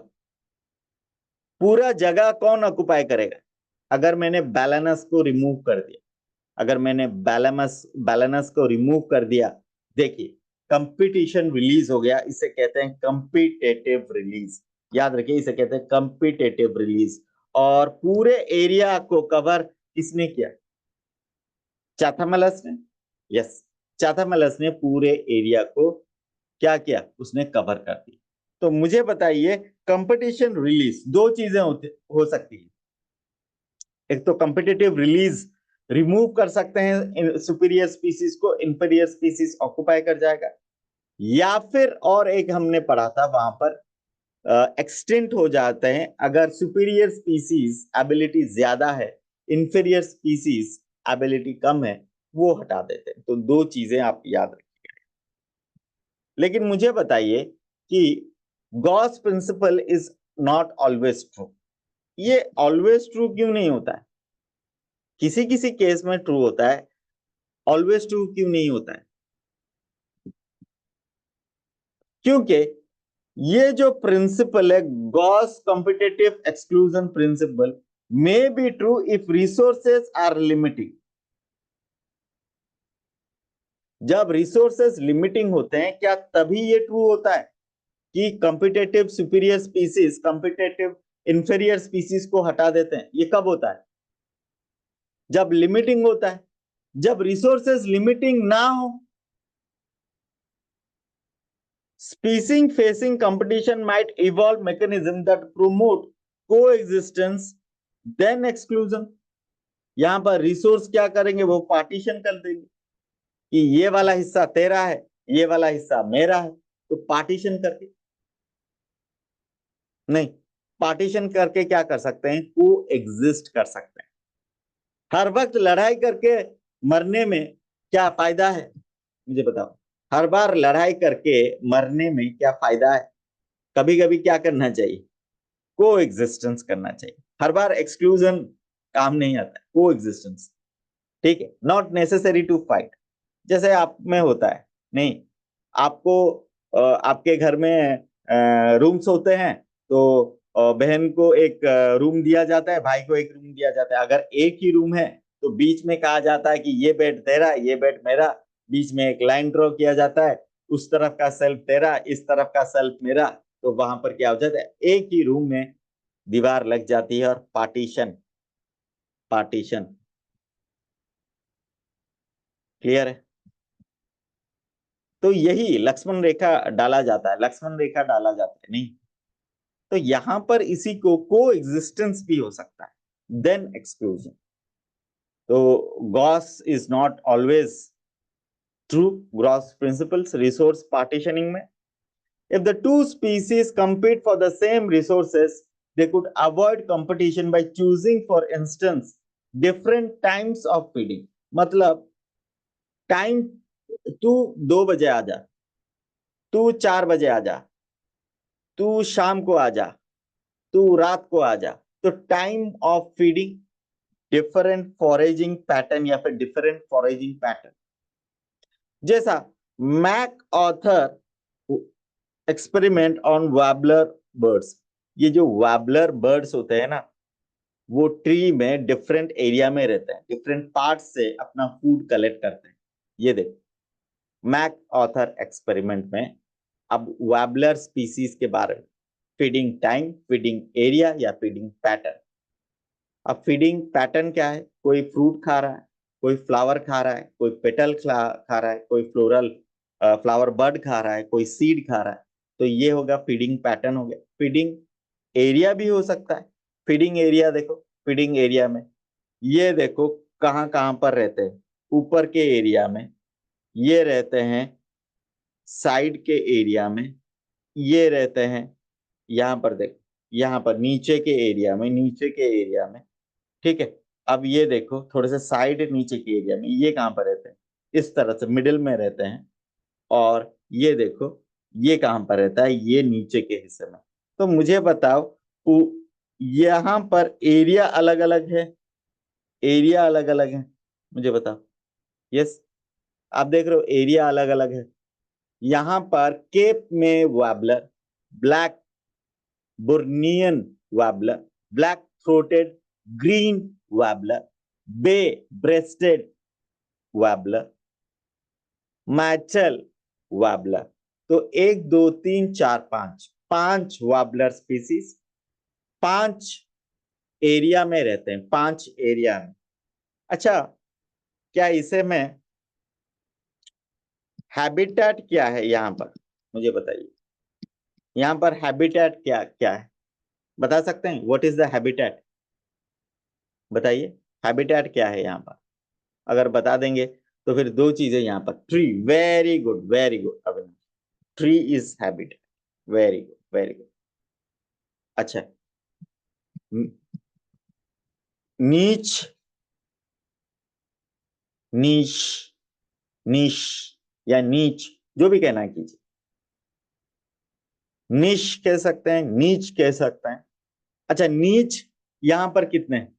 पूरा जगह कौन ऑक्युपाई करेगा, अगर मैंने बैलेनस को रिमूव कर दिया, अगर मैंने बैलेनस बैलेनस को रिमूव कर दिया, देखिए कंपटीशन रिलीज हो गया, इसे कहते हैं कंपिटेटिव रिलीज, याद रखिए इसे कहते हैं कंपिटेटिव रिलीज। और पूरे एरिया को कवर किसने किया, चैथमलस ने, यस, चैथमलस ने पूरे एरिया को क्या किया, उसने कवर कर दिया। तो मुझे बताइए, कंपटीशन रिलीज दो चीजें हो सकती है, एक तो कंपिटेटिव रिलीज रिमूव कर सकते हैं सुपीरियर स्पीसीज को, इंफीरियर स्पीसीज ऑक्युपाई कर जाएगा, या फिर और एक हमने पढ़ा था वहां पर एक्सटिंक्ट हो जाते हैं, अगर सुपीरियर स्पीसीज एबिलिटी ज्यादा है, इंफीरियर स्पीसीज एबिलिटी कम है, वो हटा देते हैं। तो दो चीजें आप याद रखिए। लेकिन मुझे बताइए कि Gause principle is not always true, ये ऑलवेज ट्रू क्यों नहीं होता है, किसी किसी केस में ट्रू होता है, ऑलवेज ट्रू क्यों नहीं होता है, क्योंकि ये जो प्रिंसिपल है, Gause competitive exclusion principle, may be true if resources are limiting. जब रिसोर्सेज लिमिटिंग होते हैं क्या तभी ये ट्रू होता है, कि competitive superior species competitive inferior species को हटा देते हैं, ये कब होता है? जब लिमिटिंग होता है, जब रिसोर्सेज लिमिटिंग ना हो। Species facing competition might evolve mechanism that promote coexistence then exclusion. यहां पर रिसोर्स क्या करेंगे, वो पार्टीशन कर देंगे कि ये वाला हिस्सा तेरा है, ये वाला हिस्सा मेरा है, तो पार्टीशन करके नहीं, पार्टीशन करके क्या कर सकते हैं, को एग्जिस्ट कर सकते हैं। हर वक्त लड़ाई करके मरने में क्या फायदा है, मुझे बताओ। हर बार लड़ाई करके मरने में क्या फायदा है? कभी कभी क्या करना चाहिए, को एग्जिस्टेंस करना चाहिए। हर बार एक्सक्लूजन काम नहीं आता है, को एग्जिस्टेंस। ठीक है, नॉट नेसेसरी टू फाइट। जैसे आप में होता है, नहीं, आपको आपके घर में रूम्स होते हैं, तो बहन को एक रूम दिया जाता है, भाई को एक रूम दिया जाता है। अगर एक ही रूम है तो बीच में कहा जाता है कि ये बेड तेरा, ये बेड मेरा, बीच में एक लाइन ड्रॉ किया जाता है, उस तरफ का सेल्फ तेरा, इस तरफ का सेल्फ मेरा। तो वहां पर क्या हो जाता है, एक ही रूम में दीवार लग जाती है और पार्टीशन, पार्टीशन। क्लियर है? तो यही लक्ष्मण रेखा डाला जाता है, लक्ष्मण रेखा डाला जाता है, नहीं। तो यहां पर इसी को को एग्जिस्टेंस भी हो सकता है देन एक्सक्लूजन। तो Gause is not always true, gross principles resource partitioning में। If the two species compete for the same resources, they could avoid competition by choosing, for instance, different times of feeding। मतलब time, तू 2 बजे आ जा, तू 4 बजे आ जा, तू शाम को आ जा, तू रात को आ जा। तो time of feeding, different foraging pattern या फिर डिफरेंट फॉरेजिंग पैटर्न। जैसा MacArthur experiment on warbler birds. ये जो वाबलर बर्ड्स होते हैं ना, वो ट्री में डिफरेंट एरिया में रहते हैं, डिफरेंट पार्ट से अपना फूड कलेक्ट करते हैं। ये देखो, मैक ऑथर एक्सपेरिमेंट में अब वाबलर स्पीसीज के बारे में, फीडिंग टाइम, फीडिंग एरिया या फीडिंग पैटर्न। अब फीडिंग पैटर्न क्या है, कोई फ्रूट खा रहा है, कोई फ्लावर खा रहा है, कोई पेटल खा रहा है, कोई फ्लोरल फ्लावर बर्ड खा रहा है, कोई सीड खा रहा है। तो ये होगा फीडिंग पैटर्न हो गया। फीडिंग एरिया भी हो सकता है। फीडिंग एरिया देखो, फीडिंग एरिया में ये देखो कहाँ कहाँ पर रहते हैं, ऊपर के एरिया में ये रहते हैं, साइड के एरिया में ये रहते हैं, यहाँ पर देखो, यहाँ पर नीचे के एरिया में, नीचे के एरिया में। ठीक है, अब ये देखो थोड़े से साइड नीचे के एरिया में ये कहाँ पर रहते हैं, इस तरह से मिडिल में रहते हैं। और ये देखो ये कहाँ पर रहता है, ये नीचे के हिस्से में। तो मुझे बताओ, यहाँ पर एरिया अलग अलग है, एरिया अलग अलग है, मुझे बताओ। यस, आप देख रहे हो एरिया अलग अलग है। यहां पर केप में वाबलर, ब्लैक बुर्नियन वाबलर, ब्लैक थ्रोटेड ग्रीन वाबलर, बे ब्रेस्टेड वाबलर, मैचल वाबलर। तो 1 2 3 4 5, 5 वाबलर स्पीसीज 5 एरिया में रहते हैं, 5 एरिया में। अच्छा, क्या इसे में हैबिटेट क्या है यहाँ पर, मुझे बताइए। यहाँ पर हैबिटेट क्या क्या है, बता सकते हैं? व्हाट इज द हैबिटेट, बताइए। हैबिटेट क्या है यहाँ पर? अगर बता देंगे तो फिर 2 चीजें यहाँ पर, tree, very good, very good Abhinav, tree is habitat, very good, very good. अच्छा, नीच, नीच, नीच या नीच, जो भी कहना कीजिए। नीच कह सकते हैं, नीच कह सकते हैं। अच्छा, नीच यहां पर कितने हैं?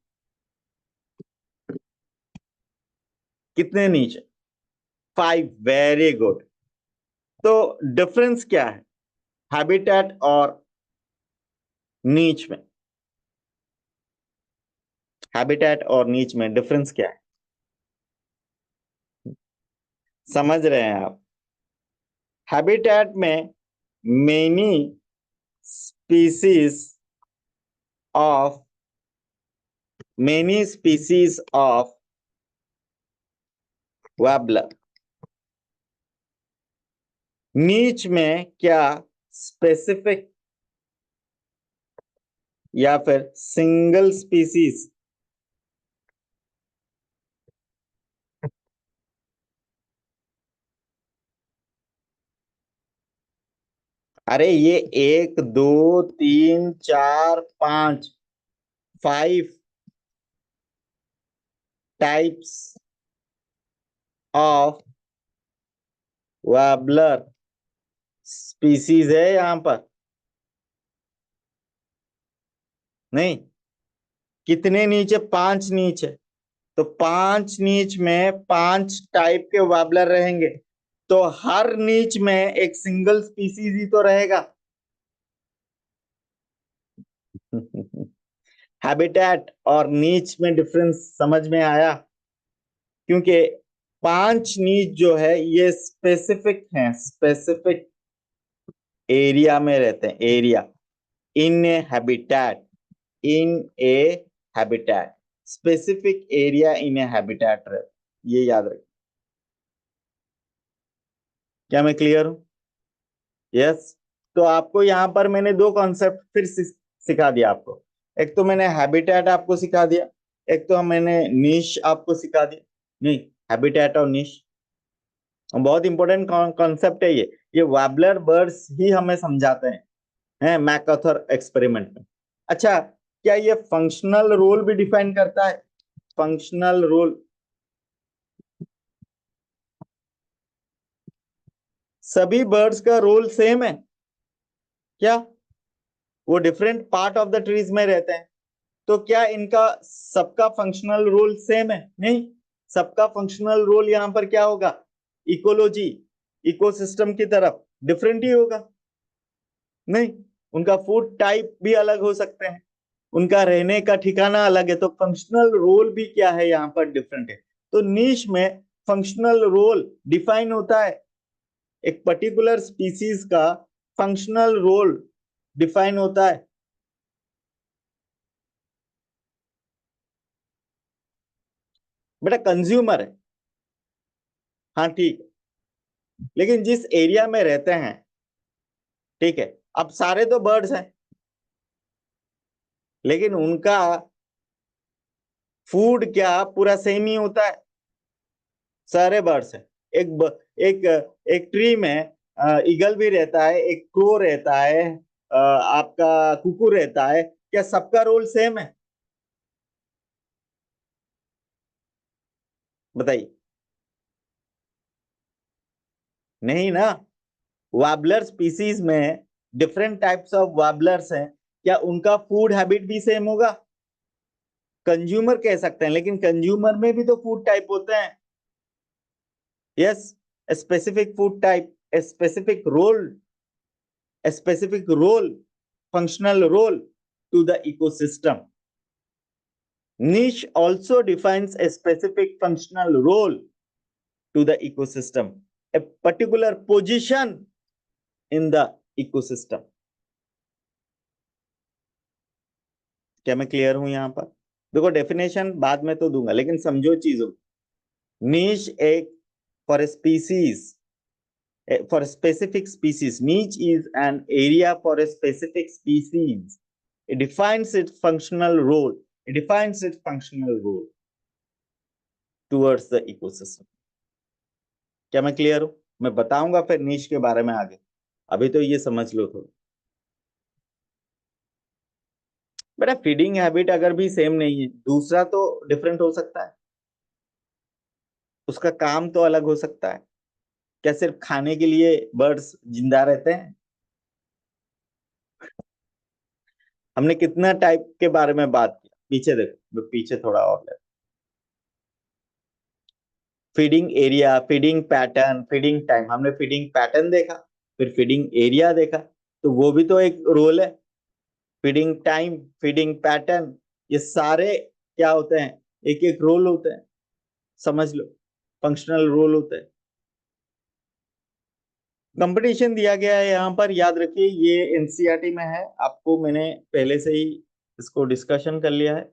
कितने नीच? 5, वेरी गुड। तो डिफरेंस क्या है हैबिटेट और नीच में? हैबिटेट और नीच में डिफरेंस क्या है, समझ रहे हैं आप? हैबिटेट में मेनी स्पीसीज ऑफ वैबलर। नीच में क्या स्पेसिफिक या फिर सिंगल स्पीसीज? अरे ये 1 2 3 4 5 5 टाइप्स ऑफ वैबलर स्पीसीज है यहां पर। नहीं, कितने नीच है? 5 नीच है। तो 5 नीच में 5 टाइप के वैबलर रहेंगे, तो हर नीच में एक सिंगल स्पीसीज ही तो रहेगा। हैबिटेट और नीच में डिफरेंस समझ में आया? क्योंकि 5 नीच जो है ये स्पेसिफिक हैं, स्पेसिफिक एरिया में रहते हैं। Area in A habitat, in A habitat, specific area in A habitat रहते, ये याद रखिए। क्या मैं क्लियर हूं? यस। तो आपको यहां पर मैंने दो कॉन्सेप्ट फिर सिखा दिया आपको। एक तो मैंने हैबिटेट आपको सिखा दिया, एक तो मैंने निश आपको सिखा दिया। नहीं, हैबिटेट और निश बहुत इंपॉर्टेंट कॉन्सेप्ट है ये वैबलर बर्ड्स ही हमें समझाते हैं मैकआर्थर एक्सपेरिमेंट में। अच्छा, क्या ये फंक्शनल रोल भी डिफाइन करता है? फंक्शनल रोल, सभी बर्ड्स का रोल सेम है क्या? वो different part of the trees में रहते हैं, तो क्या इनका सबका फंक्शनल रोल सेम है? नहीं, सबका फंक्शनल रोल यहां पर क्या होगा? इकोलॉजी, इकोसिस्टम की तरफ डिफरेंट ही होगा। नहीं, उनका फूड टाइप भी अलग हो सकते हैं, उनका रहने का ठिकाना अलग है, तो फंक्शनल रोल भी क्या है यहां पर डिफरेंट है। तो नीश में फंक्शनल रोल डिफाइन होता है, एक पर्टिकुलर स्पीसीज का फंक्शनल रोल डिफाइन होता है। बेटा कंज्यूमर है, हाँ ठीक है, लेकिन जिस एरिया में रहते हैं, ठीक है, अब सारे तो बर्ड्स हैं, लेकिन उनका फूड क्या पूरा सेम ही होता है? सारे बर्ड्स हैं। एक एक ट्री में ईगल भी रहता है, एक क्रो रहता है, आपका कुकुर रहता है, क्या सबका रोल सेम है? बताइए। नहीं ना, वार्बलर स्पीसीज में डिफरेंट टाइप्स ऑफ वार्बलर्स हैं, क्या उनका फूड हैबिट भी सेम होगा? कंज्यूमर कह सकते हैं, लेकिन कंज्यूमर में भी तो फूड टाइप होते हैं। Yes, specific food type, specific role, specific role, functional role to the ecosystem. Niche also defines a specific functional role to the ecosystem, a particular position in the ecosystem. क्या मैं clear हूं यहां पर? देखो definition बाद में तो दूंगा, लेकिन समझो चीजों। नीच एक for species, for a specific species. Niche is an area for a specific species. It defines its functional role. It defines its functional role towards the ecosystem. क्या मैं क्लियर हूं? मैं बताऊंगा फिर नीश के बारे में आगे, अभी तो ये समझ लो थोड़ा। बेटा फीडिंग हैबिट अगर भी सेम नहीं है, दूसरा तो डिफरेंट हो सकता है, उसका काम तो अलग हो सकता है। क्या सिर्फ खाने के लिए बर्ड्स जिंदा रहते हैं? हमने कितना टाइप के बारे में बात किया, पीछे देखो, पीछे थोड़ा और ले। Feeding area, feeding pattern, feeding time, हमने फीडिंग पैटर्न देखा, फिर फीडिंग एरिया देखा, तो वो भी तो एक रोल है। फीडिंग टाइम, फीडिंग पैटर्न, ये सारे क्या होते हैं? एक एक रोल होते हैं, समझ लो, फंक्शनल रोल होते हैं। कंपटीशन दिया गया है यहाँ पर, याद रखिए ये एनसीईआरटी में है, आपको मैंने पहले से ही इसको डिस्कशन कर लिया है,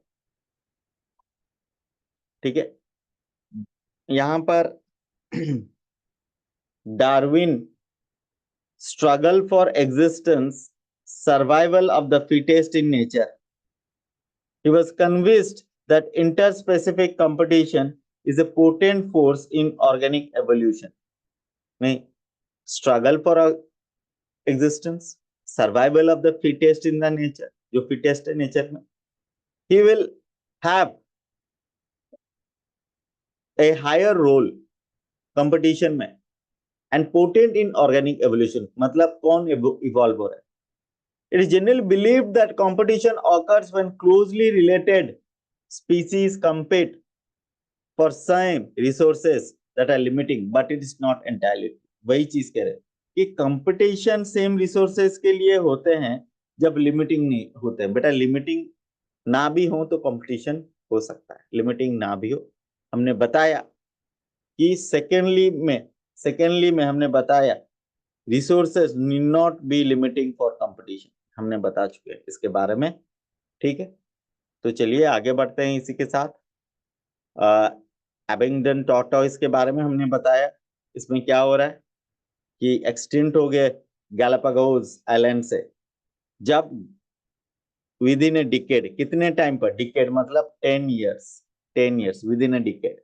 ठीक है। यहाँ पर Darwin struggle for existence, survival of the fittest in nature, he was convinced that interspecific competition is a potent force in organic evolution. नहीं, struggle for existence, survival of the fittest in the nature, जो fittest है nature में, he will have a higher role competition में, and potent in organic evolution, मतलब कौन evolve हो रहा है. It is generally believed that competition occurs when closely related species compete for same resources that are limiting, but it is not entirely. वही चीज कह रहे हैं कि कंपटीशन सेम रिसोर्सेज के लिए होते हैं जब लिमिटिंग नहीं होते हैं। बेटा लिमिटिंग ना भी हो तो कंपटीशन हो सकता है, लिमिटिंग ना भी हो। हमने बताया कि सेकेंडली में हमने बताया resources need not be limiting for competition, हमने बता चुके हैं इसके बारे में, ठीक है। तो चलिए आगे बढ़ते हैं इसी के साथ। एबिंगडन टॉर्टॉइस के बारे में हमने बताया, इसमें क्या हो रहा है कि एक्सटिंक्ट हो गए गैलापागोस आइलैंड से, जब विद इन ए डिकेड, कितने टाइम पर, डिकेड मतलब 10 years with in a decade,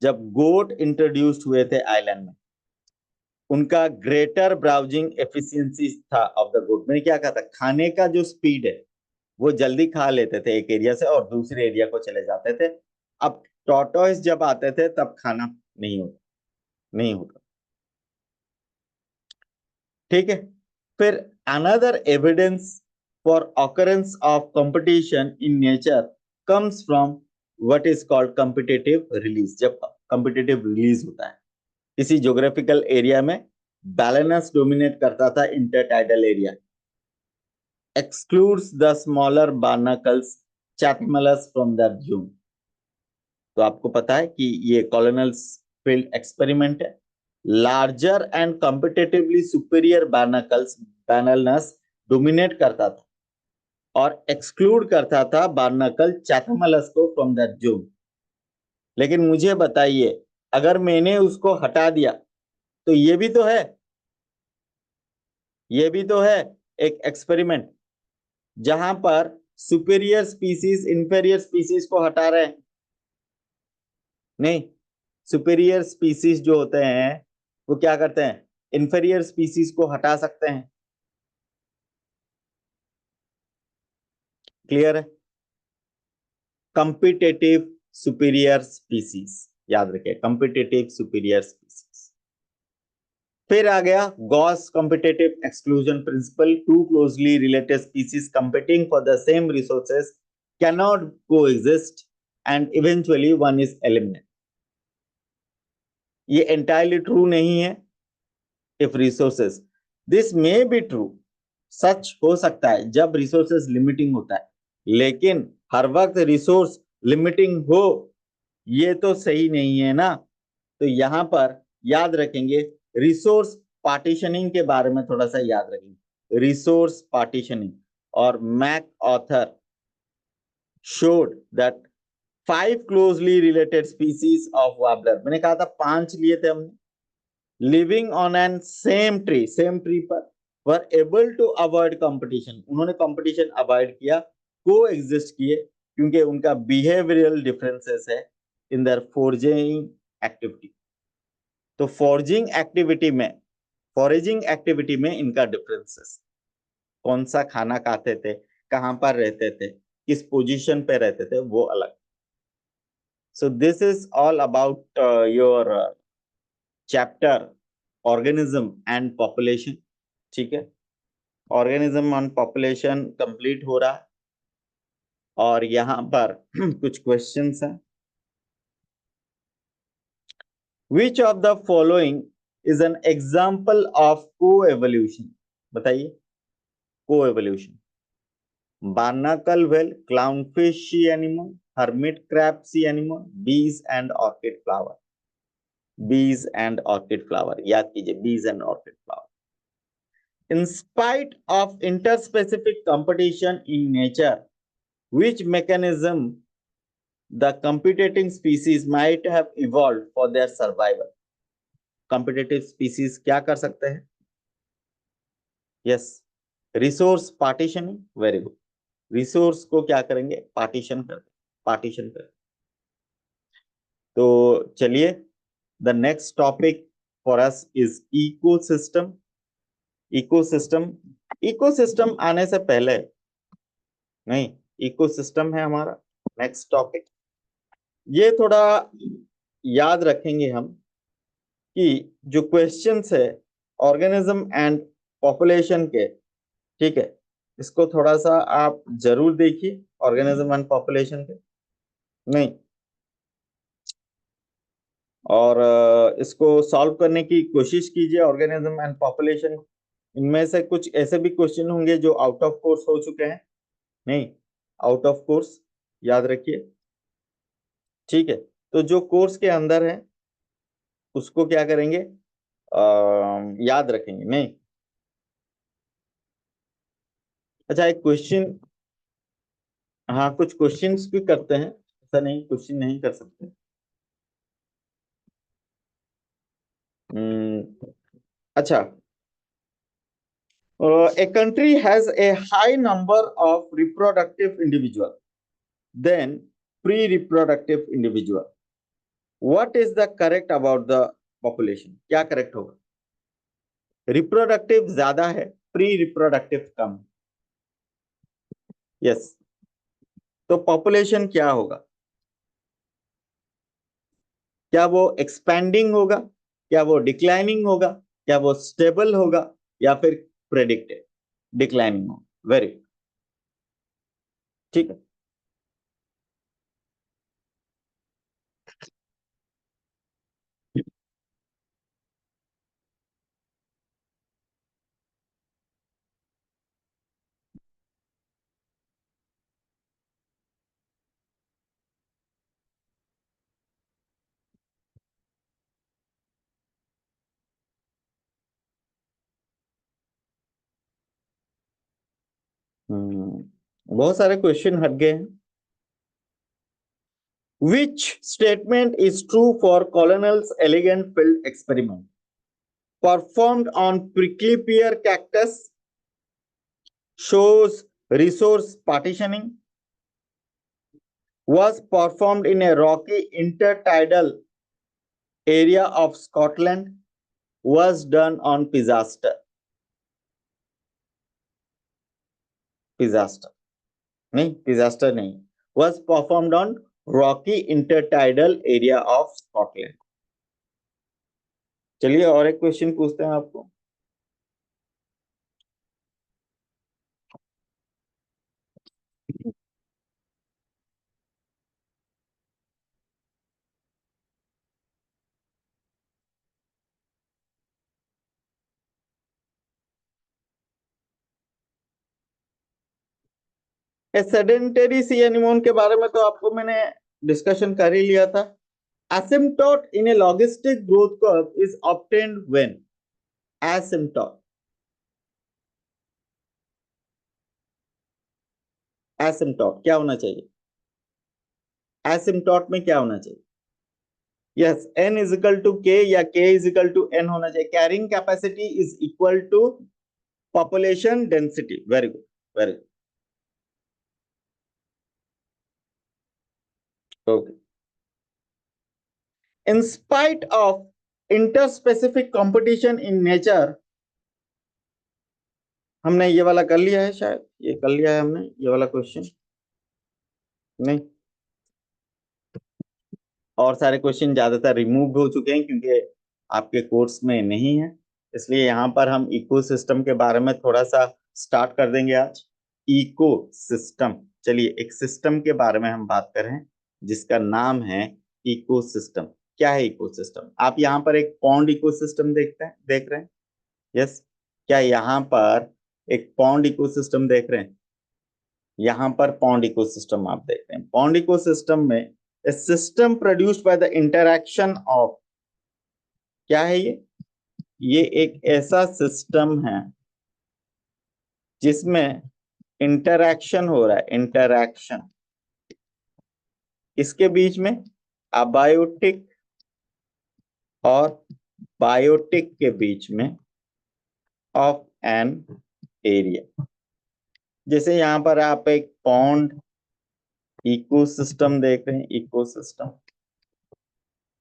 जब गोट इंट्रोड्यूस्ड हुए थे आइलैंड में, उनका ग्रेटर ब्राउजिंग एफिशिएंसी था ऑफ द गोट। मैंने क्या कहा था, खाने का जो स्पीड है वो जल्दी खा लेते थे एक एरिया से और दूसरे एरिया को चले जाते थे। अब टॉर्टोइस जब आते थे तब खाना नहीं होता, ठीक है। फिर another evidence for occurrence of competition in nature comes from what is called competitive release. जब कॉम्पिटिटिव रिलीज होता है किसी ज्योग्राफिकल एरिया में, बैलेंस डोमिनेट करता था intertidal area, excludes the smaller barnacles Chathmalus from the zone। तो आपको पता है कि ये कॉलोनल फील्ड एक्सपेरिमेंट है। Larger and competitively superior barnacles Balanus dominate करता था और एक्सक्लूड करता था बार्नाकल चैथमलस को फ्रॉम दैट जोन। लेकिन मुझे बताइए, अगर मैंने उसको हटा दिया तो ये भी तो है एक एक्सपेरिमेंट जहां पर सुपीरियर स्पीसीज इंफीरियर स्पीसीज को हटा रहे हैं। नहीं, सुपीरियर स्पीसीज जो होते हैं वो क्या करते हैं, इंफीरियर स्पीसीज को हटा सकते हैं। क्लियर है, कॉम्पिटिटिव सुपीरियर स्पीसीज, याद रखिए कॉम्पिटिटिव सुपीरियर स्पीसीज। फिर आ गया Gause competitive exclusion principle, two closely related species competing for the same resources cannot coexist and eventually one is eliminated. ये एंटायरली ट्रू नहीं है। If resources, this may be true, सच हो सकता है जब रिसोर्सेज लिमिटिंग होता है, लेकिन हर वक्त रिसोर्स लिमिटिंग हो ये तो सही नहीं है ना। तो यहां पर याद रखेंगे रिसोर्स पार्टीशनिंग के बारे में थोड़ा सा याद रखेंगे, रिसोर्स पार्टीशनिंग। और Mac author showed that 5 closely related species of warbler, मैंने कहा था 5 लिए थे हमने, living on an same tree पर were able to avoid competition, उन्होंने कंपटीशन अवॉइड किया, को एग्जिस्ट किए, क्योंकि उनका बिहेवियरल डिफरेंसेस है इन देयर फोर्जिंग एक्टिविटी। तो फॉरेजिंग एक्टिविटी में इनका डिफरेंसेस, कौन सा खाना खाते थे, कहां पर रहते थे, किस पोजीशन पे रहते थे, वो अलग। So this is all about your chapter organism and population, ठीक है। ऑर्गेनिज्म ऑन पॉपुलेशन कंप्लीट हो रहा है और यहां पर कुछ क्वेश्चंस हैं। Which of the following is an example of co-evolution? बताइए, co-evolution। barnacle whale, clownfish sea animal, hermit crab sea animal, bees and orchid flower। याद कीजिए, bees and orchid flower। In spite of interspecific competition in nature, which mechanism the competing species might have evolved for their survival? Competitive species क्या कर सकते हैं? Yes, resource partitioning. Very good. Resource को क्या करेंगे? Partition कर। तो चलिए, the next topic for us is ecosystem. Ecosystem, ecosystem आने से पहले, नहीं, इकोसिस्टम है हमारा नेक्स्ट टॉपिक। ये थोड़ा याद रखेंगे हम कि जो क्वेश्चंस है ऑर्गेनिज्म एंड पॉपुलेशन के, ठीक है, इसको थोड़ा सा आप जरूर देखिए, ऑर्गेनिज्म एंड पॉपुलेशन के, नहीं, और इसको सॉल्व करने की कोशिश कीजिए, ऑर्गेनिज्म एंड पॉपुलेशन। इनमें से कुछ ऐसे भी क्वेश्चन होंगे जो आउट ऑफ कोर्स हो चुके हैं, नहीं, आउट ऑफ कोर्स, याद रखिए, ठीक है। तो जो कोर्स के अंदर है उसको क्या करेंगे, याद रखेंगे, नहीं। अच्छा, एक क्वेश्चन, हाँ, कुछ क्वेश्चंस भी करते हैं, ऐसा नहीं क्वेश्चन नहीं कर सकते। अच्छा, a country has a high number of reproductive individual than pre-reproductive individual. What is the correct about the population? क्या करेक्ट होगा? रिप्रोडक्टिव ज्यादा है, प्री रिप्रोडक्टिव कम। यस, तो पॉपुलेशन क्या होगा? क्या वो एक्सपैंडिंग होगा, क्या वो डिक्लाइनिंग होगा, क्या वो स्टेबल होगा, या फिर प्रेडिक्टेड डिक्लाइनिंग होगा? वेरी, ठीक है। बहुत सारे क्वेश्चन हट गए हैं। Which statement is true for Colonel's elegant field experiment? Performed on prickly pear cactus, shows resource partitioning, was performed in a rocky intertidal area of Scotland, was done on Pisaster. Pisaster. नहीं, Pisaster नहीं. Was performed on rocky intertidal area of Scotland. चलिए और एक question पूछते हैं आपको। Sedentary सी anemone के बारे में तो आपको मैंने डिस्कशन कर ही लिया था। Asymptote in a logistic growth curve is obtained when? Asymptote. Asymptote क्या होना चाहिए? Asymptote में क्या होना चाहिए? Yes, n is equal to k या k is equal to n होना चाहिए। Carrying capacity is equal to population density. Very good, very good. Okay. In spite of interspecific competition in nature, हमने ये वाला कर लिया है, शायद ये कर लिया है हमने, ये वाला क्वेश्चन नहीं, और सारे क्वेश्चन ज्यादातर रिमूव हो चुके हैं क्योंकि आपके कोर्स में नहीं है, इसलिए यहाँ पर हम इकोसिस्टम के बारे में थोड़ा सा स्टार्ट कर देंगे आज। इकोसिस्टम, चलिए एक सिस्टम के बारे में हम बात कर रहे हैं जिसका नाम है इकोसिस्टम। क्या है इकोसिस्टम? आप यहाँ पर एक पॉन्ड इकोसिस्टम देख रहे हैं? यस, क्या यहाँ पर एक पॉन्ड इकोसिस्टम देख रहे हैं? यहाँ पर पॉन्ड इकोसिस्टम आप देख रहे हैं। पॉन्ड इकोसिस्टम में a system produced by the interaction of, क्या है ये एक ऐसा सिस्टम है जिसमें इंटरैक्शन हो रहा है, इंटरैक्शन इसके बीच में अबायोटिक और बायोटिक के बीच में ऑफ एन एरिया। जैसे यहां पर आप एक पॉन्ड इकोसिस्टम देख रहे हैं, इकोसिस्टम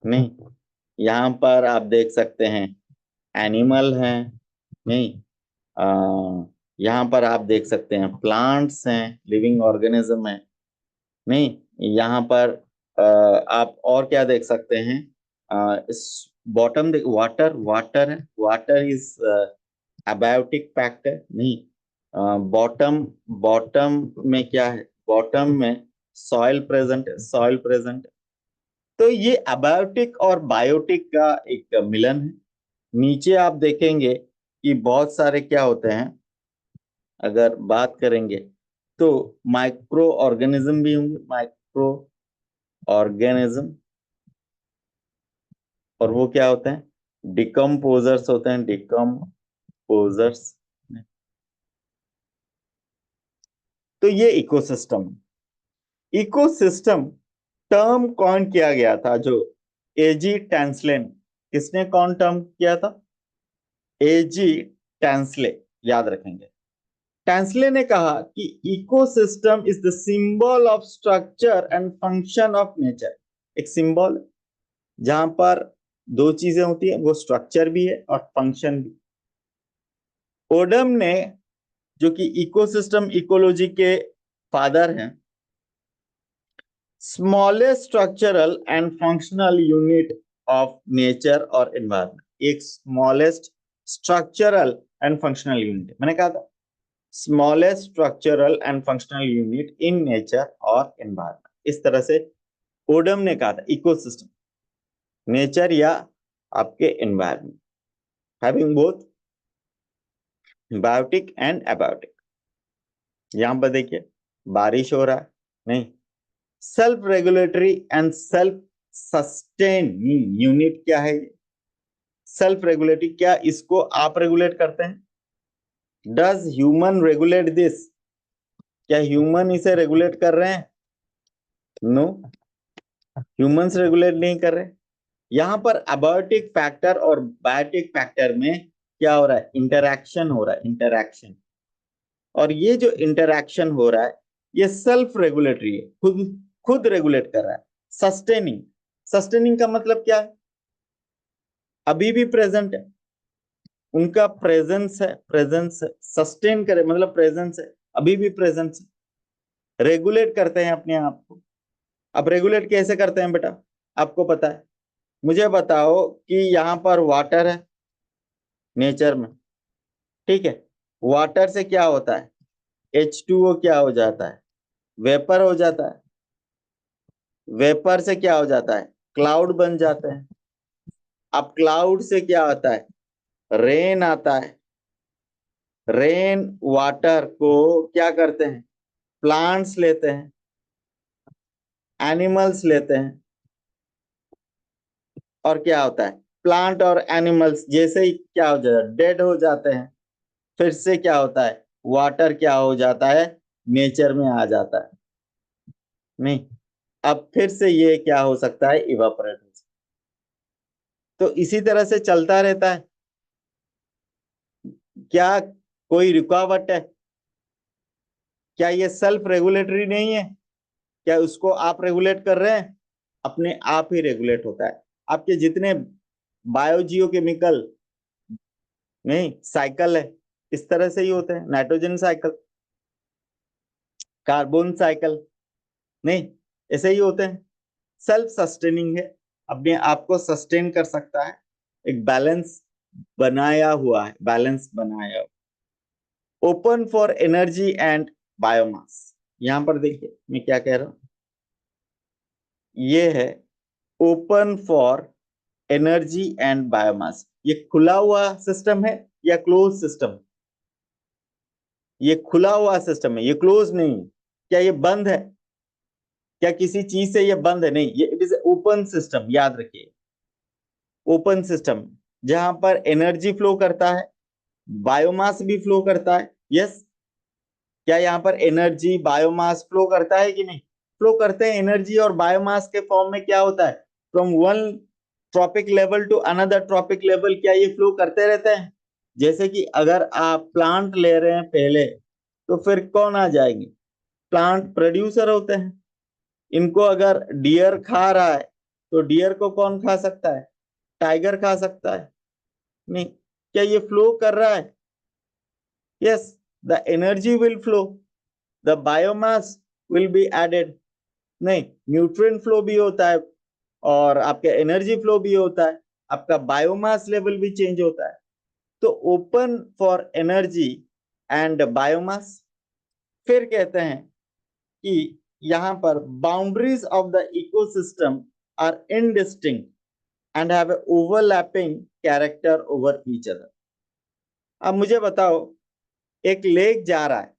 नहीं, यहां पर आप देख सकते हैं एनिमल हैं, नहीं, यहां पर आप देख सकते हैं प्लांट्स हैं, लिविंग ऑर्गेनिज्म है, नहीं, यहाँ पर आप और क्या देख सकते हैं, इस बॉटम देख, वाटर, वाटर है, वाटर इज अबायोटिक फैक्टर, नहीं, बॉटम, बॉटम में क्या है, बॉटम में सॉइल प्रेजेंट है, सॉइल प्रेजेंट है। तो ये अबायोटिक और बायोटिक का एक मिलन है। नीचे आप देखेंगे कि बहुत सारे क्या होते हैं, अगर बात करेंगे तो माइक्रो ऑर्गेनिज्म भी होंगे, माइक्रो ऑर्गेनिज्म, और वो क्या होते हैं, डिकम्पोजर्स होते हैं, डिकम्पोजर्स। तो ये इकोसिस्टम, इकोसिस्टम टर्म कौन किया गया था, जो एजी टैंसलेन, किसने कौन टर्म किया था, एजी टैंसले, याद रखेंगे। टैंसले ने कहा कि ecosystem is the symbol of structure and function of nature. एक सिंबल जहां पर दो चीजें होती है, वो स्ट्रक्चर भी है और फंक्शन भी। ओडम ने, जो कि इकोसिस्टम इकोलॉजी के फादर हैं, smallest structural and functional unit of nature और एनवायरनमेंट, एक smallest structural and functional unit, मैंने कहा था smallest structural and functional unit in nature और एनवायरनमेंट, इस तरह से ओडम ने कहा था इकोसिस्टम, नेचर या आपके environment, having both biotic and abiotic. यहां पर देखिए बारिश हो रहा है, नहीं, self regulatory and self sustaining unit क्या है, सेल्फ रेगुलेटरी, क्या इसको आप रेगुलेट करते हैं, डज ह्यूमन रेगुलेट दिस, क्या ह्यूमन इसे रेगुलेट कर रहे हैं, नो, ह्यूमंस रेगुलेट नहीं कर रहे। यहां पर अबायोटिक फैक्टर और बायोटिक फैक्टर में क्या हो रहा है, इंटरैक्शन हो रहा है, इंटरैक्शन, और ये जो इंटरैक्शन हो रहा है ये सेल्फ रेगुलेटरी है, खुद खुद रेगुलेट कर रहा है। सस्टेनिंग, सस्टेनिंग का मतलब क्या है, अभी भी प्रेजेंट है, उनका प्रेजेंस है, प्रेजेंस है, सस्टेन करे मतलब प्रेजेंस है, अभी भी प्रेजेंस है, रेगुलेट करते हैं अपने आप को। अब रेगुलेट कैसे करते हैं बेटा, आपको पता है, मुझे बताओ कि यहाँ पर वाटर है नेचर में, ठीक है, वाटर से क्या होता है, H2O क्या हो जाता है, वेपर हो जाता है, वेपर से क्या हो जाता है, क्लाउड बन जाते हैं। अब क्लाउड से क्या आता है, रेन आता है, रेन वाटर को क्या करते हैं, प्लांट्स लेते हैं, एनिमल्स लेते हैं, और क्या होता है, प्लांट और एनिमल्स जैसे ही क्या हो जाता है, डेड हो जाते हैं, फिर से क्या होता है, वाटर क्या हो जाता है, नेचर में आ जाता है, नहीं, अब फिर से ये क्या हो सकता है, इवापोरेट हो सकता है। तो इसी तरह से चलता रहता है, क्या कोई रुकावट है, क्या ये सेल्फ रेगुलेटरी नहीं है, क्या उसको आप रेगुलेट कर रहे हैं, अपने आप ही रेगुलेट होता है। आपके जितने बायोजियो केमिकल, नहीं, साइकिल है, इस तरह से ही होते हैं, नाइट्रोजन साइकिल, कार्बन साइकिल, नहीं, ऐसे ही होते हैं, सेल्फ सस्टेनिंग है, अपने आप को सस्टेन कर सकता है, एक बैलेंस बनाया हुआ है, बैलेंस बनाया हुआ। Open for energy and biomass, यहां पर देखिए मैं क्या कह रहा हूं, ये है open for energy and biomass, ये खुला हुआ सिस्टम है या क्लोज सिस्टम, ये खुला हुआ सिस्टम है, ये क्लोज नहीं है, क्या ये बंद है, क्या किसी चीज से ये बंद है, नहीं, ये इट इज ओपन सिस्टम, याद रखिए, ओपन सिस्टम जहां पर एनर्जी फ्लो करता है, बायोमास भी फ्लो करता है, यस, क्या यहाँ पर एनर्जी बायोमास फ्लो करता है कि नहीं? फ्लो करते हैं। एनर्जी और बायोमास के फॉर्म में क्या होता है, from one trophic level to another trophic level, क्या ये फ्लो करते रहते हैं? जैसे कि अगर आप प्लांट ले रहे हैं पहले, तो फिर कौन आ जाएंगे? प्लांट प्रोड्यूसर होते हैं। इनको अगर डियर खा रहा है, तो डियर को कौन खा सकता है? टाइगर खा सकता है? नहीं। क्या ये फ्लो कर रहा है? Yes, the energy will flow, the biomass will be added. नहीं, न्यूट्रिएंट फ्लो भी होता है और आपका एनर्जी फ्लो भी होता है, आपका बायोमास लेवल भी चेंज होता है। तो open for energy and biomass. फिर कहते हैं कि यहां पर boundaries of the ecosystem are indistinct and have overlapping character over each other. अब मुझे बताओ, एक लेक जा रहा है,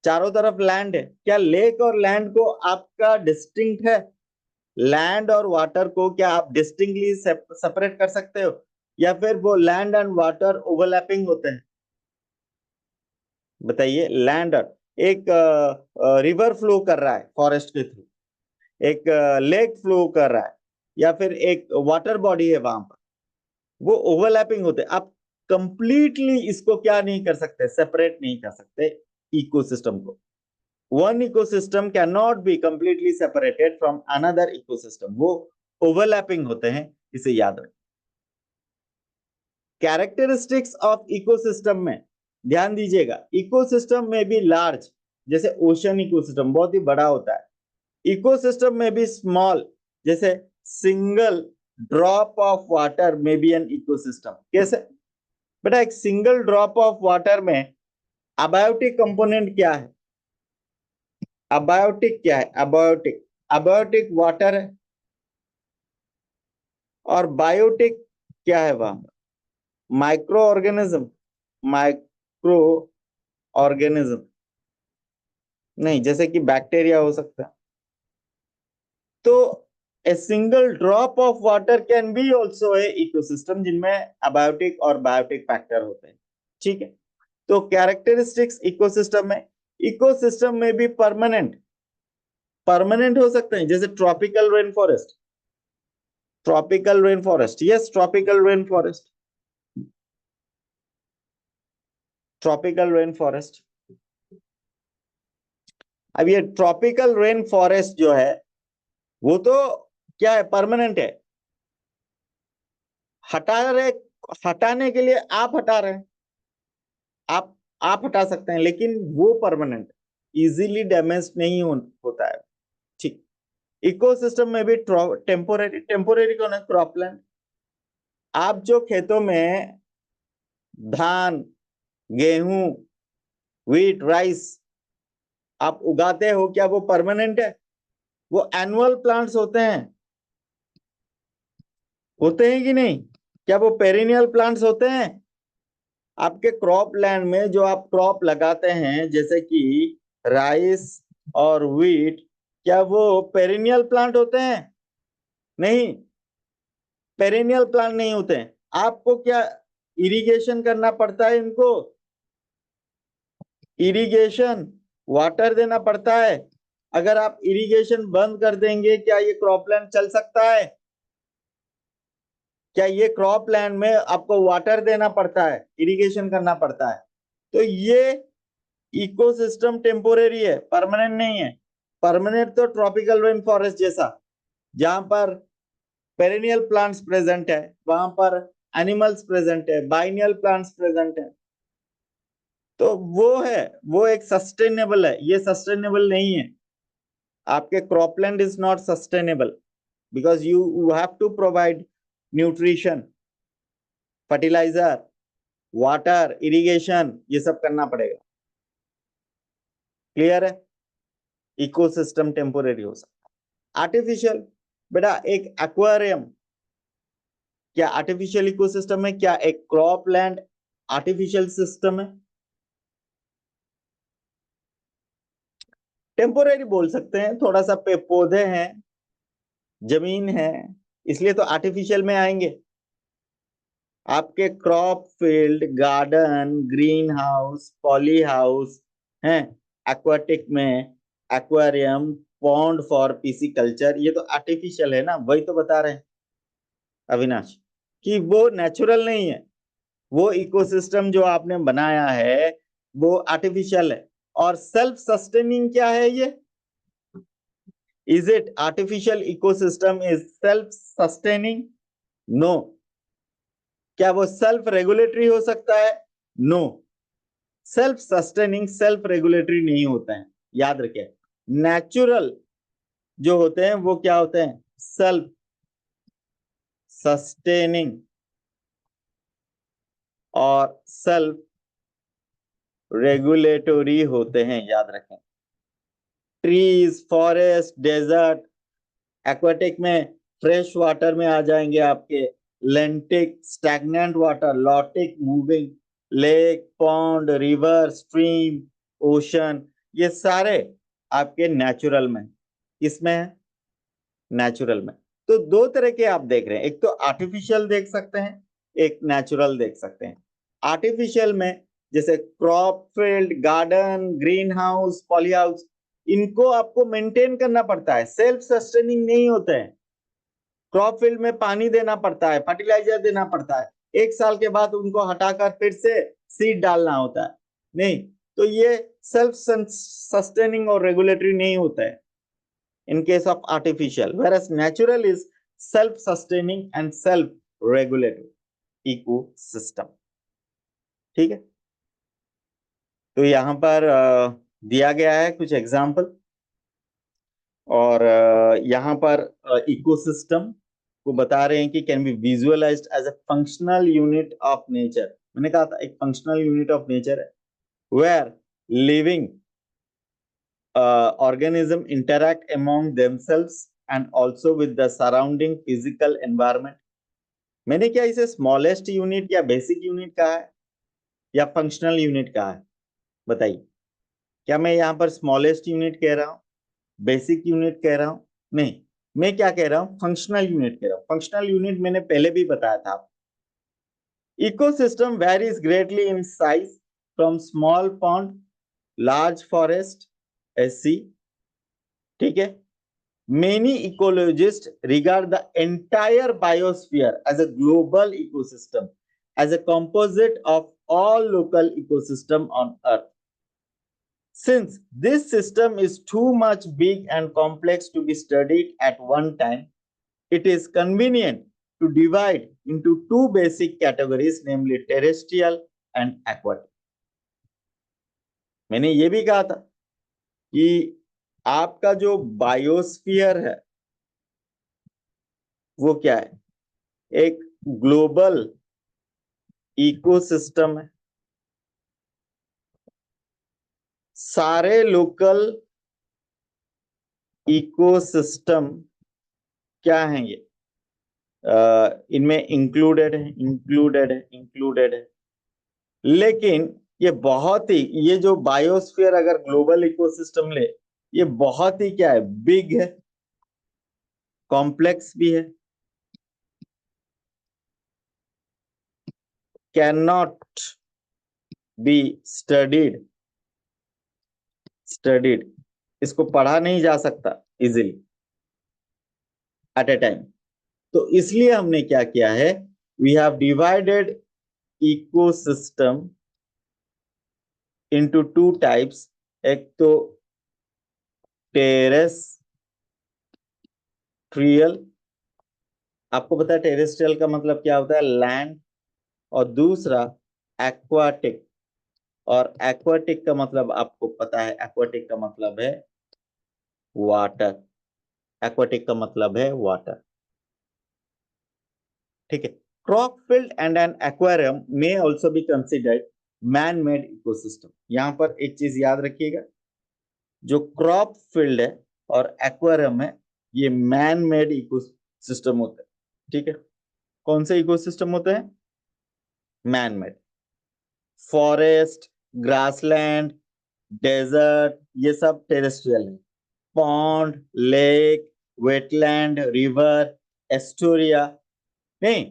चारों तरफ लैंड है, क्या लेक और लैंड को आपका डिस्टिंक्ट है? लैंड और वाटर को क्या आप डिस्टिंक्टली सेपरेट कर सकते हो, या फिर वो लैंड एंड वाटर ओवरलैपिंग होते हैं? बताइए। लैंड, एक रिवर फ्लो कर रहा है फॉरेस्ट के थ्रू, एक लेक फ्लो कर रहा है, या फिर एक वाटर बॉडी है वहां पर, वो ओवरलैपिंग होते हैं। आप कंप्लीटली इसको क्या नहीं कर सकते, सेपरेट नहीं कर सकते इकोसिस्टम को। One ecosystem can not be completely separated from another ecosystem, वो ओवरलैपिंग होते हैं, इसे याद रखें। कैरेक्टरिस्टिक्स ऑफ इकोसिस्टम में ध्यान दीजिएगा, इकोसिस्टम में भी लार्ज, जैसे ओशन इकोसिस्टम बहुत ही बड़ा होता है। इकोसिस्टम में भी स्मॉल, जैसे सिंगल ड्रॉप ऑफ वाटर में बी एन इकोसिस्टम। कैसे बेटा? एक सिंगल ड्रॉप ऑफ वाटर में अबायोटिक कंपोनेंट क्या है? अबायोटिक क्या है? अबायोटिक, अबायोटिक वाटर है। और बायोटिक क्या है वहां पर? माइक्रो ऑर्गेनिज्म, माइक्रो ऑर्गेनिज्म नहीं, जैसे कि बैक्टीरिया हो सकता है। तो a single drop of water can be also a ecosystem, जिनमें अबायोटिक और बायोटिक फैक्टर होते हैं। ठीक है। तो कैरेक्टरिस्टिक्स इकोसिस्टम में, इकोसिस्टम में भी परमानेंट, परमानेंट हो सकते हैं, जैसे tropical rain forest, tropical rain forest, yes tropical rain forest, tropical rain forest. अब ये ट्रॉपिकल रेन फॉरेस्ट जो है, वो तो क्या है, परमानेंट है। हटा रहे, हटाने के लिए आप हटा रहे हैं, आप हटा सकते हैं, लेकिन वो परमानेंट, इजीली डैमेज नहीं होता है। ठीक। इकोसिस्टम में भी टेम्पोरेरी, टेम्पोरेरी कौन है? क्रॉपलैंड। आप जो खेतों में धान, गेहूं, व्हीट, राइस आप उगाते हो, क्या वो परमानेंट है? वो एनुअल प्लांट्स होते हैं कि नहीं? क्या वो पेरिनियल प्लांट्स होते हैं? आपके क्रॉप लैंड में जो आप क्रॉप लगाते हैं, जैसे कि राइस और व्हीट, क्या वो पेरिनियल प्लांट होते हैं? नहीं, पेरिनियल प्लांट नहीं होते हैं। आपको क्या इरिगेशन करना पड़ता है इनको? इरिगेशन, वाटर देना पड़ता है। अगर आप इरिगेशन बंद कर देंगे, क्या ये क्रॉपलैंड चल सकता है? क्या ये क्रॉपलैंड में आपको वाटर देना पड़ता है, इरिगेशन करना पड़ता है? तो ये इकोसिस्टम टेम्पोरेरी है, परमानेंट नहीं है। परमानेंट तो ट्रॉपिकल रेन फॉरेस्ट जैसा, जहां पर पेरेनियल प्लांट्स प्रेजेंट है, वहां पर एनिमल्स प्रेजेंट है, बाइनियल प्लांट्स प्रेजेंट है। तो वो है, वो एक सस्टेनेबल है, ये सस्टेनेबल नहीं है। आपके cropland is not sustainable, because you have to provide nutrition, fertiliser, water, irrigation, ये सब करना पड़ेगा। क्लियर है? इकोसिस्टम टेम्पोरेरी हो सकता है। आर्टिफिशियल, बेटा एक एक्वेरियम, क्या आर्टिफिशियल इकोसिस्टम है? क्या एक क्रॉप लैंड आर्टिफिशियल सिस्टम है? टेम्पोरेरी बोल सकते हैं, थोड़ा सा पौधे हैं, जमीन है, इसलिए तो आर्टिफिशियल में आएंगे। आपके crop field, garden, green house, poly house, हैं। एक्वाटिक में aquarium, pond for PC culture, ये तो आर्टिफिशियल है ना, वही तो बता रहे हैं अविनाश कि वो नेचुरल नहीं है। वो इकोसिस्टम जो आपने बनाया है वो आर्टिफिशियल है। और सेल्फ सस्टेनिंग क्या है ये? Is it artificial ecosystem is self sustaining? No. क्या वो सेल्फ रेगुलेटरी हो सकता है? No. Self sustaining self regulatory नहीं होता है, याद रखें। नेचुरल जो होते हैं वो क्या होते हैं? सेल्फ सस्टेनिंग और सेल्फ रेगुलेटरी होते हैं, याद रखें। ट्रीज, फॉरेस्ट, डेजर्ट, एक्वाटिक में फ्रेश वाटर में आ जाएंगे आपके लेंटिक, stagnant water, lotic, moving, lake, pond, river, stream, ocean, ये सारे आपके नेचुरल में। किसमें है? नेचुरल में। तो दो तरह के आप देख रहे हैं, एक तो आर्टिफिशियल देख सकते हैं, एक नेचुरल देख सकते हैं। आर्टिफिशियल में जैसे crop field, garden, green house, poly house, इनको आपको मेंटेन करना पड़ता है, सेल्फ सस्टेनिंग नहीं होते हैं। क्रॉप फील्ड में पानी देना पड़ता है, फर्टिलाइजर देना पड़ता है, 1 साल के बाद उनको हटाकर फिर से सीड डालना होता है। नहीं, तो ये सेल्फ सस्टेनिंग और रेगुलेटरी नहीं होता है in case of artificial, whereas natural is self sustaining and self regulating ecosystem। ठीक है, तो यहां पर दिया गया है कुछ एग्जाम्पल, और यहां पर इकोसिस्टम को बता रहे हैं कि can be visualised as a functional unit of nature. मैंने कहा था एक फंक्शनल यूनिट ऑफ नेचर है, where living organism interact among themselves and also with the surrounding physical environment। मैंने क्या इसे स्मॉलेस्ट यूनिट या बेसिक यूनिट कहा है या फंक्शनल यूनिट कहा है? बताइए, क्या मैं यहाँ पर स्मॉलेस्ट यूनिट कह रहा हूँ, बेसिक यूनिट कह रहा हूँ? नहीं, मैं क्या कह रहा हूँ? फंक्शनल यूनिट कह रहा हूँ। फंक्शनल यूनिट मैंने पहले भी बताया था। Ecosystem varies greatly in size from small pond, large forest, AC. ठीक है, many ecologists regard the entire biosphere as a global ecosystem, as a composite of all local ecosystem on earth. Since this system is too much big and complex to be studied at one time, it is convenient to divide into two basic categories, namely terrestrial and aquatic। मैंने ये भी कहा था कि आपका जो biosphere है वो क्या है? एक ग्लोबल इकोसिस्टम है। सारे लोकल इकोसिस्टम क्या हैं ये? इनमें इंक्लूडेड है। लेकिन ये बहुत ही, ये जो बायोस्फीयर अगर ग्लोबल इकोसिस्टम ले, ये बहुत ही क्या है? बिग है, कॉम्प्लेक्स भी है, कैन नॉट बी स्टडीड, इसको पढ़ा नहीं जा सकता इजिली एट ए टाइम। तो इसलिए हमने क्या किया है? We have divided ecosystem into two types. एक तो टेरेस्ट्रियल, आपको पता है टेरेस्ट्रियल का मतलब क्या होता है? लैंड। और दूसरा एक्वाटिक, और एक्वाटिक का मतलब आपको पता है, एक्वाटिक का मतलब है वाटर। एक्वाटिक का मतलब है वाटर। ठीक है, crop field and an aquarium may also be considered man made ecosystem. यहां पर एक चीज याद रखिएगा, जो क्रॉप फील्ड है और एक्वेरियम है, ये मैन मेड इकोसिस्टम होता है। ठीक है, कौन से इकोसिस्टम होते हैं? Man made. Forest, grassland, desert, ये सब टेरेस्ट्रियल है। Pond, lake, wetland, river, estuary नहीं।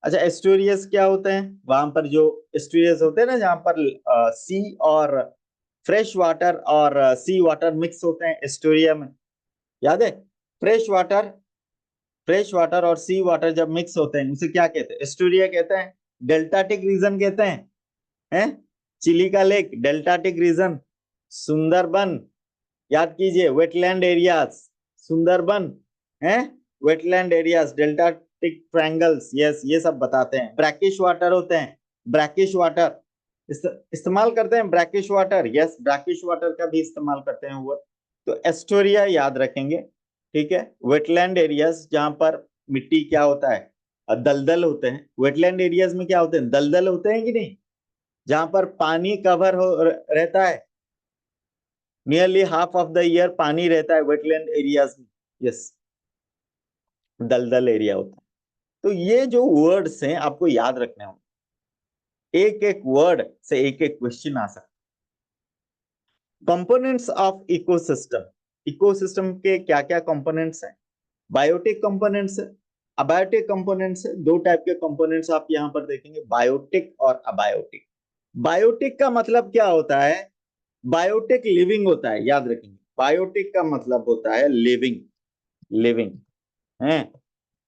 अच्छा, एस्टोरियस क्या होते हैं? वहां पर जो एस्टोरियस होते हैं ना, जहां पर सी और फ्रेश वाटर और सी वाटर मिक्स होते हैं एस्टोरिया में, याद है? फ्रेश वाटर और सी वाटर जब मिक्स होते हैं उसे क्या कहते हैं? एस्टोरिया कहते हैं। डेल्टाटिक रीजन कहते हैं? चिली का लेक डेल्टाटिक रीजन। सुंदरबन याद कीजिए, वेटलैंड एरियाज, सुंदरबन है, वेटलैंड एरियाज, डेल्टाटिक ट्रायंगल्स, यस ये सब बताते हैं। ब्रैकिश वाटर होते हैं, ब्रैकिश वाटर इस्तेमाल करते हैं, brackish water, yes brackish water का भी इस्तेमाल करते हैं वो। तो एस्टोरिया याद रखेंगे, ठीक है। वेटलैंड एरियाज जहां पर मिट्टी क्या होता है, दलदल होते हैं। वेटलैंड एरियाज में क्या होते हैं, दलदल होते हैं कि नहीं, जहां पर पानी कवर हो रहता है, nearly half of the year पानी रहता है वेटलैंड एरियाज में, यस दलदल एरिया होता है। तो ये जो वर्ड्स हैं आपको याद रखने होंगे, एक एक वर्ड से एक एक क्वेश्चन आ सकता है। कंपोनेंट्स ऑफ इकोसिस्टम, इकोसिस्टम के क्या क्या कंपोनेंट्स हैं? बायोटिक कंपोनेंट्स है, अबायोटिक कंपोनेंट्स है। दो टाइप के कंपोनेंट्स आप यहां पर देखेंगे, बायोटिक और अबायोटिक। बायोटिक का मतलब क्या होता है? बायोटिक लिविंग होता है, याद रखेंगे, बायोटिक का मतलब होता है लिविंग, लिविंग है,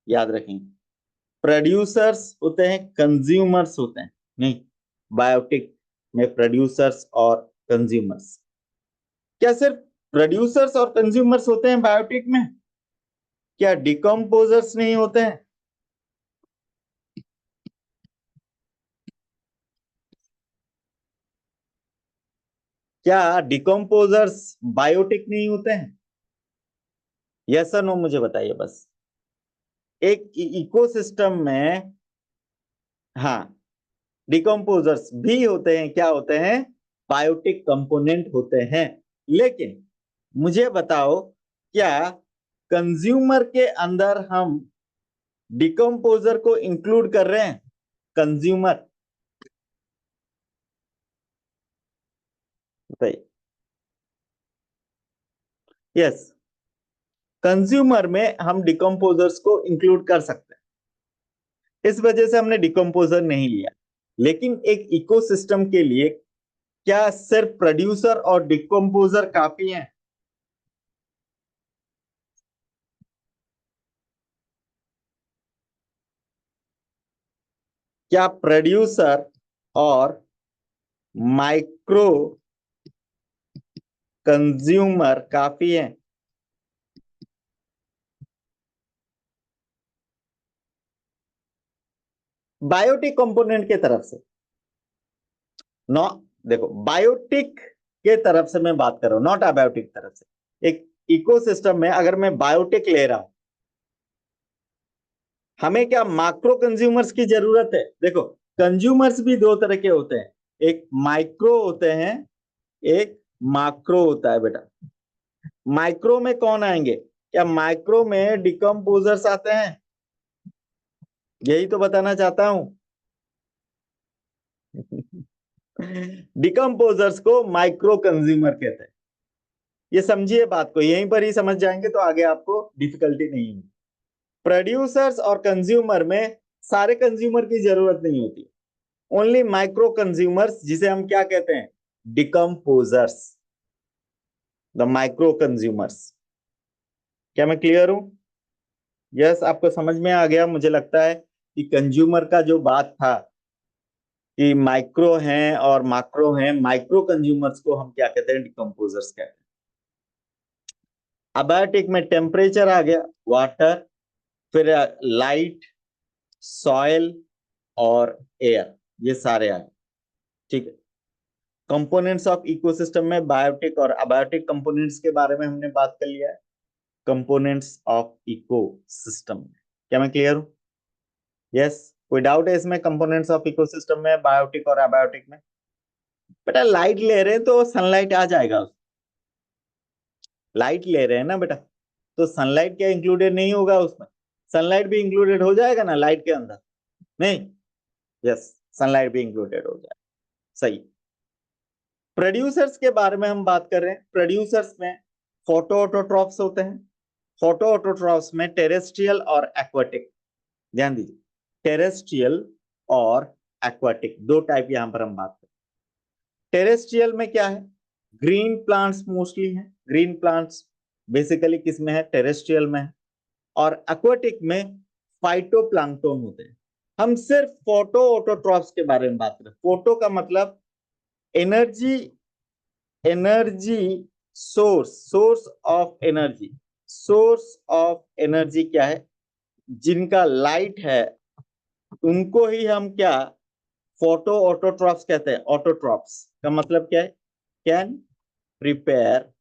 याद रखेंगे। प्रोड्यूसर्स होते हैं, कंज्यूमर्स होते हैं, नहीं बायोटिक में प्रोड्यूसर्स और कंज्यूमर्स। क्या सिर्फ प्रोड्यूसर्स और कंज्यूमर्स होते हैं बायोटिक में? क्या डिकम्पोजर्स नहीं होते हैं? क्या डिकम्पोजर्स बायोटिक नहीं होते हैं? यस और नो मुझे बताइए बस। एक इकोसिस्टम में, हाँ, डिकम्पोजर्स भी होते हैं, क्या होते हैं? बायोटिक कंपोनेंट होते हैं। लेकिन मुझे बताओ, क्या कंज्यूमर के अंदर हम डिकम्पोजर को इंक्लूड कर रहे हैं? कंज्यूमर, बताइए। यस, कंज्यूमर में हम डिकम्पोजर्स को इंक्लूड कर सकते हैं, इस वजह से हमने डिकम्पोजर नहीं लिया। लेकिन एक इकोसिस्टम के लिए क्या सिर्फ प्रोड्यूसर और डिकम्पोजर काफी हैं? क्या प्रोड्यूसर और माइक्रो कंज्यूमर काफी हैं? बायोटिक कंपोनेंट के तरफ से, नो, देखो बायोटिक के तरफ से मैं बात कर रहा हूं, नॉट अबायोटिक तरफ से। एक इकोसिस्टम में अगर मैं बायोटिक ले रहा हूं, हमें क्या माइक्रो कंज्यूमर्स की जरूरत है? देखो, कंज्यूमर्स भी दो तरह के होते हैं, एक माइक्रो होते हैं, एक माक्रो होता है बेटा। माइक्रो में कौन आएंगे? क्या माइक्रो में डिकम्पोजर्स आते हैं? यही तो बताना चाहता हूं। डिकम्पोजर्स को माइक्रो कंज्यूमर कहते हैं। ये समझिए बात को, यहीं पर ही समझ जाएंगे तो आगे आपको डिफिकल्टी नहीं होगी। प्रोड्यूसर्स और कंज्यूमर में सारे कंज्यूमर की जरूरत नहीं होती, ओनली माइक्रो कंज्यूमर्स, जिसे हम क्या कहते हैं? Decomposers, the micro consumers. क्या मैं क्लियर हूं? यस, आपको समझ में आ गया मुझे लगता है कि कंज्यूमर का जो बात था कि माइक्रो हैं और मैक्रो हैं, माइक्रो कंज्यूमर्स को हम क्या कहते हैं? डिकम्पोजर्स कहते हैं। अबायोटिक में टेम्परेचर आ गया, वाटर, फिर लाइट, सॉइल और एयर, ये सारे आए, ठीक है। कंपोनेंट्स ऑफ इकोसिस्टम में बायोटिक और अबायोटिक कंपोनेंट्स के बारे में हमने बात कर लिया है। कंपोनेंट्स ऑफ इकोसिस्टम, क्या मैं क्लियर हूं? यस, कोई डाउट है इसमें? कंपोनेंट्स ऑफ इकोसिस्टम में बायोटिक और अबायोटिक में? बेटा लाइट ले रहे हैं तो सनलाइट आ जाएगा, लाइट ले रहे हैं ना बेटा, तो सनलाइट क्या इंक्लूडेड नहीं होगा उसमें? सनलाइट भी इंक्लूडेड हो जाएगा ना लाइट के अंदर, नहीं? यस, सनलाइट भी इंक्लूडेड हो जाएगा, सही। प्रोड्यूसर्स के बारे में हम बात कर रहे हैं। प्रोड्यूसर्स में फोटो ऑटोट्रॉफ्स होते हैं। फोटो ऑटोट्रॉफ्स में टेरेस्ट्रियल और एक्वाटिक, ध्यान दीजिए, टेरेस्ट्रियल और एक्वाटिक दो टाइप यहां पर हम बात करें। टेरेस्ट्रियल में क्या है? ग्रीन प्लांट्स मोस्टली हैं। ग्रीन प्लांट्स बेसिकली किस में है? टेरेस्ट्रियल में है। और एक्वाटिक में फाइटोप्लैंक्टन होते हैं। हम सिर्फ फोटो ऑटोट्रॉप्स के बारे में बात करें। फोटो का मतलब energy, energy source, source of energy. Source of energy क्या है? जिनका लाइट है उनको ही हम क्या फोटो ऑटोट्रॉप्स कहते हैं। ऑटोट्रॉप्स का मतलब क्या है? कैन प्रिपेयर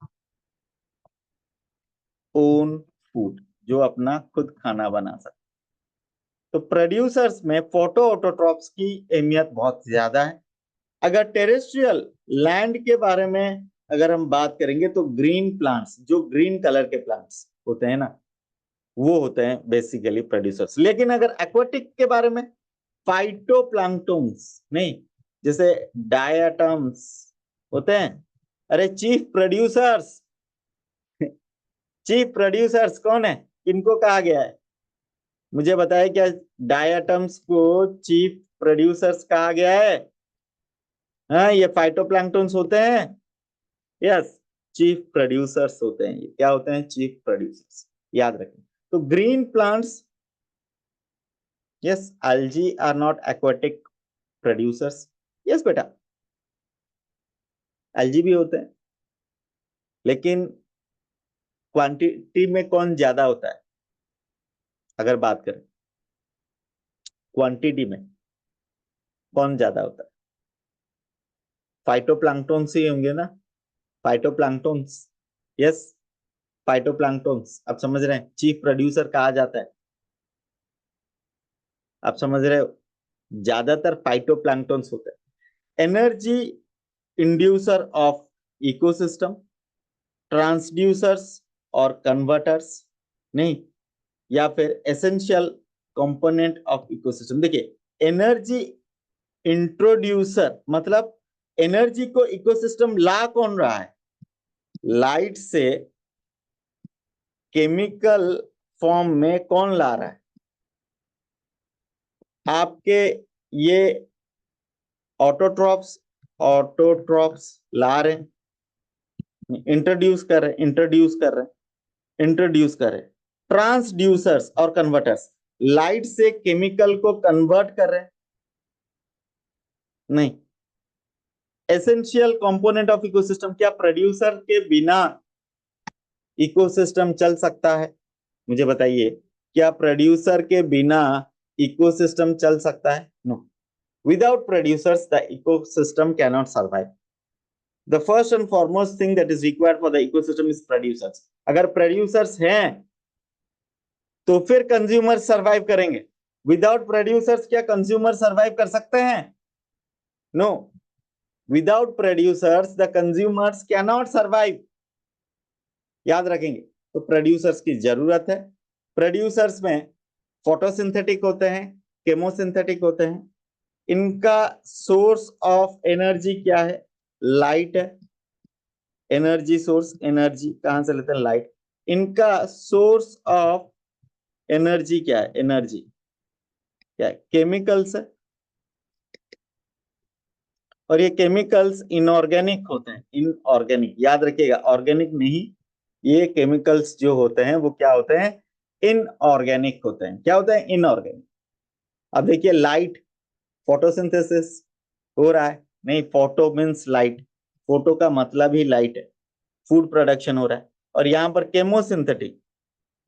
ओन फूड, जो अपना खुद खाना बना सकते। तो प्रोड्यूसर्स में फोटो ऑटोट्रॉप्स की अहमियत बहुत ज्यादा है। अगर टेरेस्ट्रियल लैंड के बारे में अगर हम बात करेंगे तो ग्रीन प्लांट्स, जो ग्रीन कलर के प्लांट्स होते हैं ना, वो होते हैं बेसिकली प्रोड्यूसर्स। लेकिन अगर एक्वाटिक के बारे में फाइटोप्लैंक्टन्स नहीं, जैसे डायटम्स होते हैं। अरे चीफ प्रोड्यूसर्स, चीफ प्रोड्यूसर्स कौन है? किनको कहा गया है? मुझे बताया क्या डायटम्स को चीफ प्रोड्यूसर्स कहा गया है? हाँ, ये फाइटोप्लैंक्टन्स होते हैं। यस, चीफ प्रोड्यूसर्स होते हैं। ये क्या होते हैं? चीफ प्रोड्यूसर्स, याद रखें। तो green plants, yes, algae are not aquatic producers. Yes बेटा, एल्जी भी होते हैं, लेकिन क्वांटिटी में कौन ज्यादा होता है? अगर बात करें क्वांटिटी में कौन ज्यादा होता है? फाइटोप्लैंक्टन्स ही होंगे ना, फाइटोप्लैंक्टन्स। Yes, phytoplanktons. आप समझ रहे हैं चीफ प्रोड्यूसर कहा जाता है? आप समझ रहे हो? ज्यादातर फाइटोप्लैंक्टन्स होते हैं। Energy inducer of ecosystem, transducers और कन्वर्टर्स नहीं, या फिर एसेंशियल कंपोनेंट ऑफ इकोसिस्टम। देखिए, एनर्जी इंट्रोड्यूसर मतलब एनर्जी को इकोसिस्टम ला कौन रहा है? लाइट से केमिकल फॉर्म में कौन ला रहा है? आपके ये ऑटोट्रॉप्स, ऑटोट्रॉप्स ला रहे हैं, इंट्रोड्यूस कर रहे हैं, इंट्रोड्यूस कर रहे हैं, इंट्रोड्यूस कर रहे हैं। ट्रांसड्यूसर्स और कन्वर्टर्स लाइट से केमिकल को कन्वर्ट कर रहे हैं नहीं। एसेंशियल कंपोनेंट ऑफ इकोसिस्टम, क्या प्रोड्यूसर के बिना इकोसिस्टम चल सकता है? मुझे बताइए, क्या प्रोड्यूसर के बिना इकोसिस्टम चल सकता है? No, without producers the ecosystem can not survive. The first and foremost thing that is required for the ecosystem is producers. अगर प्रोड्यूसर्स हैं तो फिर कंज्यूमर सर्वाइव करेंगे। विदाउट प्रोड्यूसर्स क्या कंज्यूमर सर्वाइव कर सकते हैं? No, without producers the consumers can not survive. याद रखेंगे। तो प्रोड्यूसर्स की जरूरत है। प्रोड्यूसर्स में फोटोसिंथेटिक होते हैं, केमोसिंथेटिक होते हैं। इनका सोर्स ऑफ एनर्जी क्या है? लाइट है। एनर्जी सोर्स, एनर्जी कहां से लेते हैं? लाइट। इनका सोर्स ऑफ एनर्जी क्या है? एनर्जी क्या है? केमिकल्स है। और ये केमिकल्स इनऑर्गेनिक होते हैं। इनऑर्गेनिक, याद रखिएगा, ऑर्गेनिक नहीं। ये केमिकल्स जो होते हैं वो क्या होते हैं? इनऑर्गेनिक होते हैं। क्या होते हैं? इनऑर्गेनिक। अब देखिए, लाइट, फोटोसिंथेसिस हो रहा है नहीं, फोटो मीन्स लाइट, फोटो का मतलब ही लाइट है। फूड प्रोडक्शन हो रहा है। और यहां पर केमोसिंथेटिक,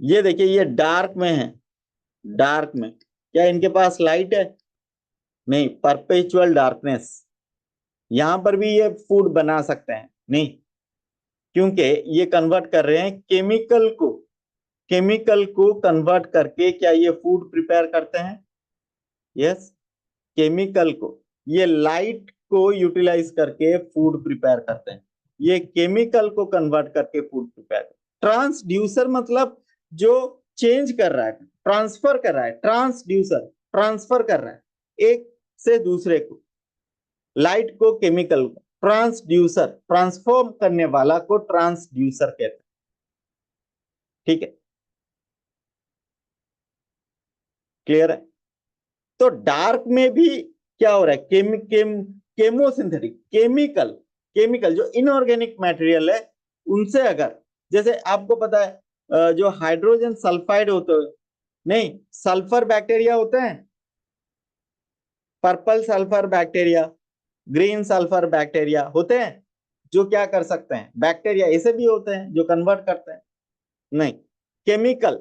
ये देखिए, ये डार्क में है। डार्क में क्या इनके पास लाइट है? नहीं, परपेचुअल डार्कनेस। यहां पर भी ये फूड बना सकते हैं नहीं, क्योंकि ये कन्वर्ट कर रहे हैं केमिकल को। केमिकल को कन्वर्ट करके क्या ये फूड प्रिपेयर करते हैं? यस, केमिकल को, ये लाइट को यूटिलाइज करके फूड प्रिपेयर करते हैं। ये केमिकल को कन्वर्ट करके फूड प्रिपेयर। ट्रांसड्यूसर मतलब जो चेंज कर रहा है, ट्रांसफर कर रहा है। ट्रांसड्यूसर ट्रांसफर कर रहा है एक से दूसरे को, लाइट को केमिकल को। ट्रांसड्यूसर ट्रांसफॉर्म करने वाला को ट्रांसड्यूसर कहते हैं। ठीक है, क्लियर है? तो डार्क में भी क्या हो रहा है? केमोसिंथेटिक, केमिकल, केमिकल जो इनऑर्गेनिक मटेरियल है उनसे अगर, जैसे आपको पता है जो हाइड्रोजन सल्फाइड होते हैं, नहीं सल्फर बैक्टीरिया होते हैं, purple sulphur bacteria, green sulphur bacteria होते हैं, जो क्या कर सकते हैं, बैक्टीरिया ऐसे भी होते हैं जो कन्वर्ट करते हैं, नहीं केमिकल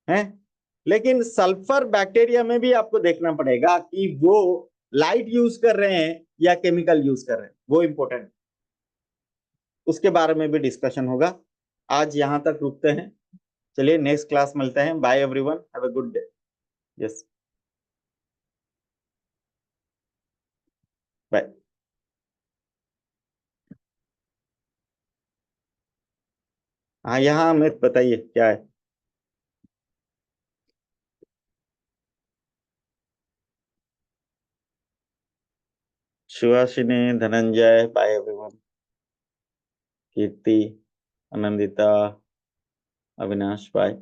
है। लेकिन सल्फर बैक्टीरिया में भी आपको देखना पड़ेगा कि वो लाइट यूज कर रहे हैं या केमिकल यूज कर रहे हैं, वो इंपॉर्टेंट, उसके बारे में भी डिस्कशन होगा। आज यहां तक रुकते हैं, चलिए नेक्स्ट क्लास मिलते हैं। Bye everyone, have a good day. Yes, bye. हाँ यहाँ अमित बताइए क्या है। Suhasini, Dhananjay, bye everyone, Kirti, Anandita, Avinash, bye.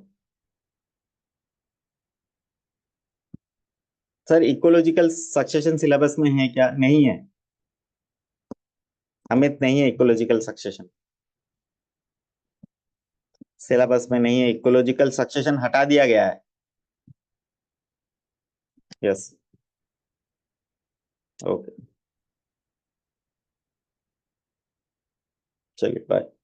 Sir ecological succession syllabus में है क्या? नहीं है अमित, नहीं है इकोलॉजिकल सक्सेशन सिलेबस में, नहीं है। इकोलॉजिकल सक्सेशन हटा दिया गया है। यस, ओके, चलिए बाय।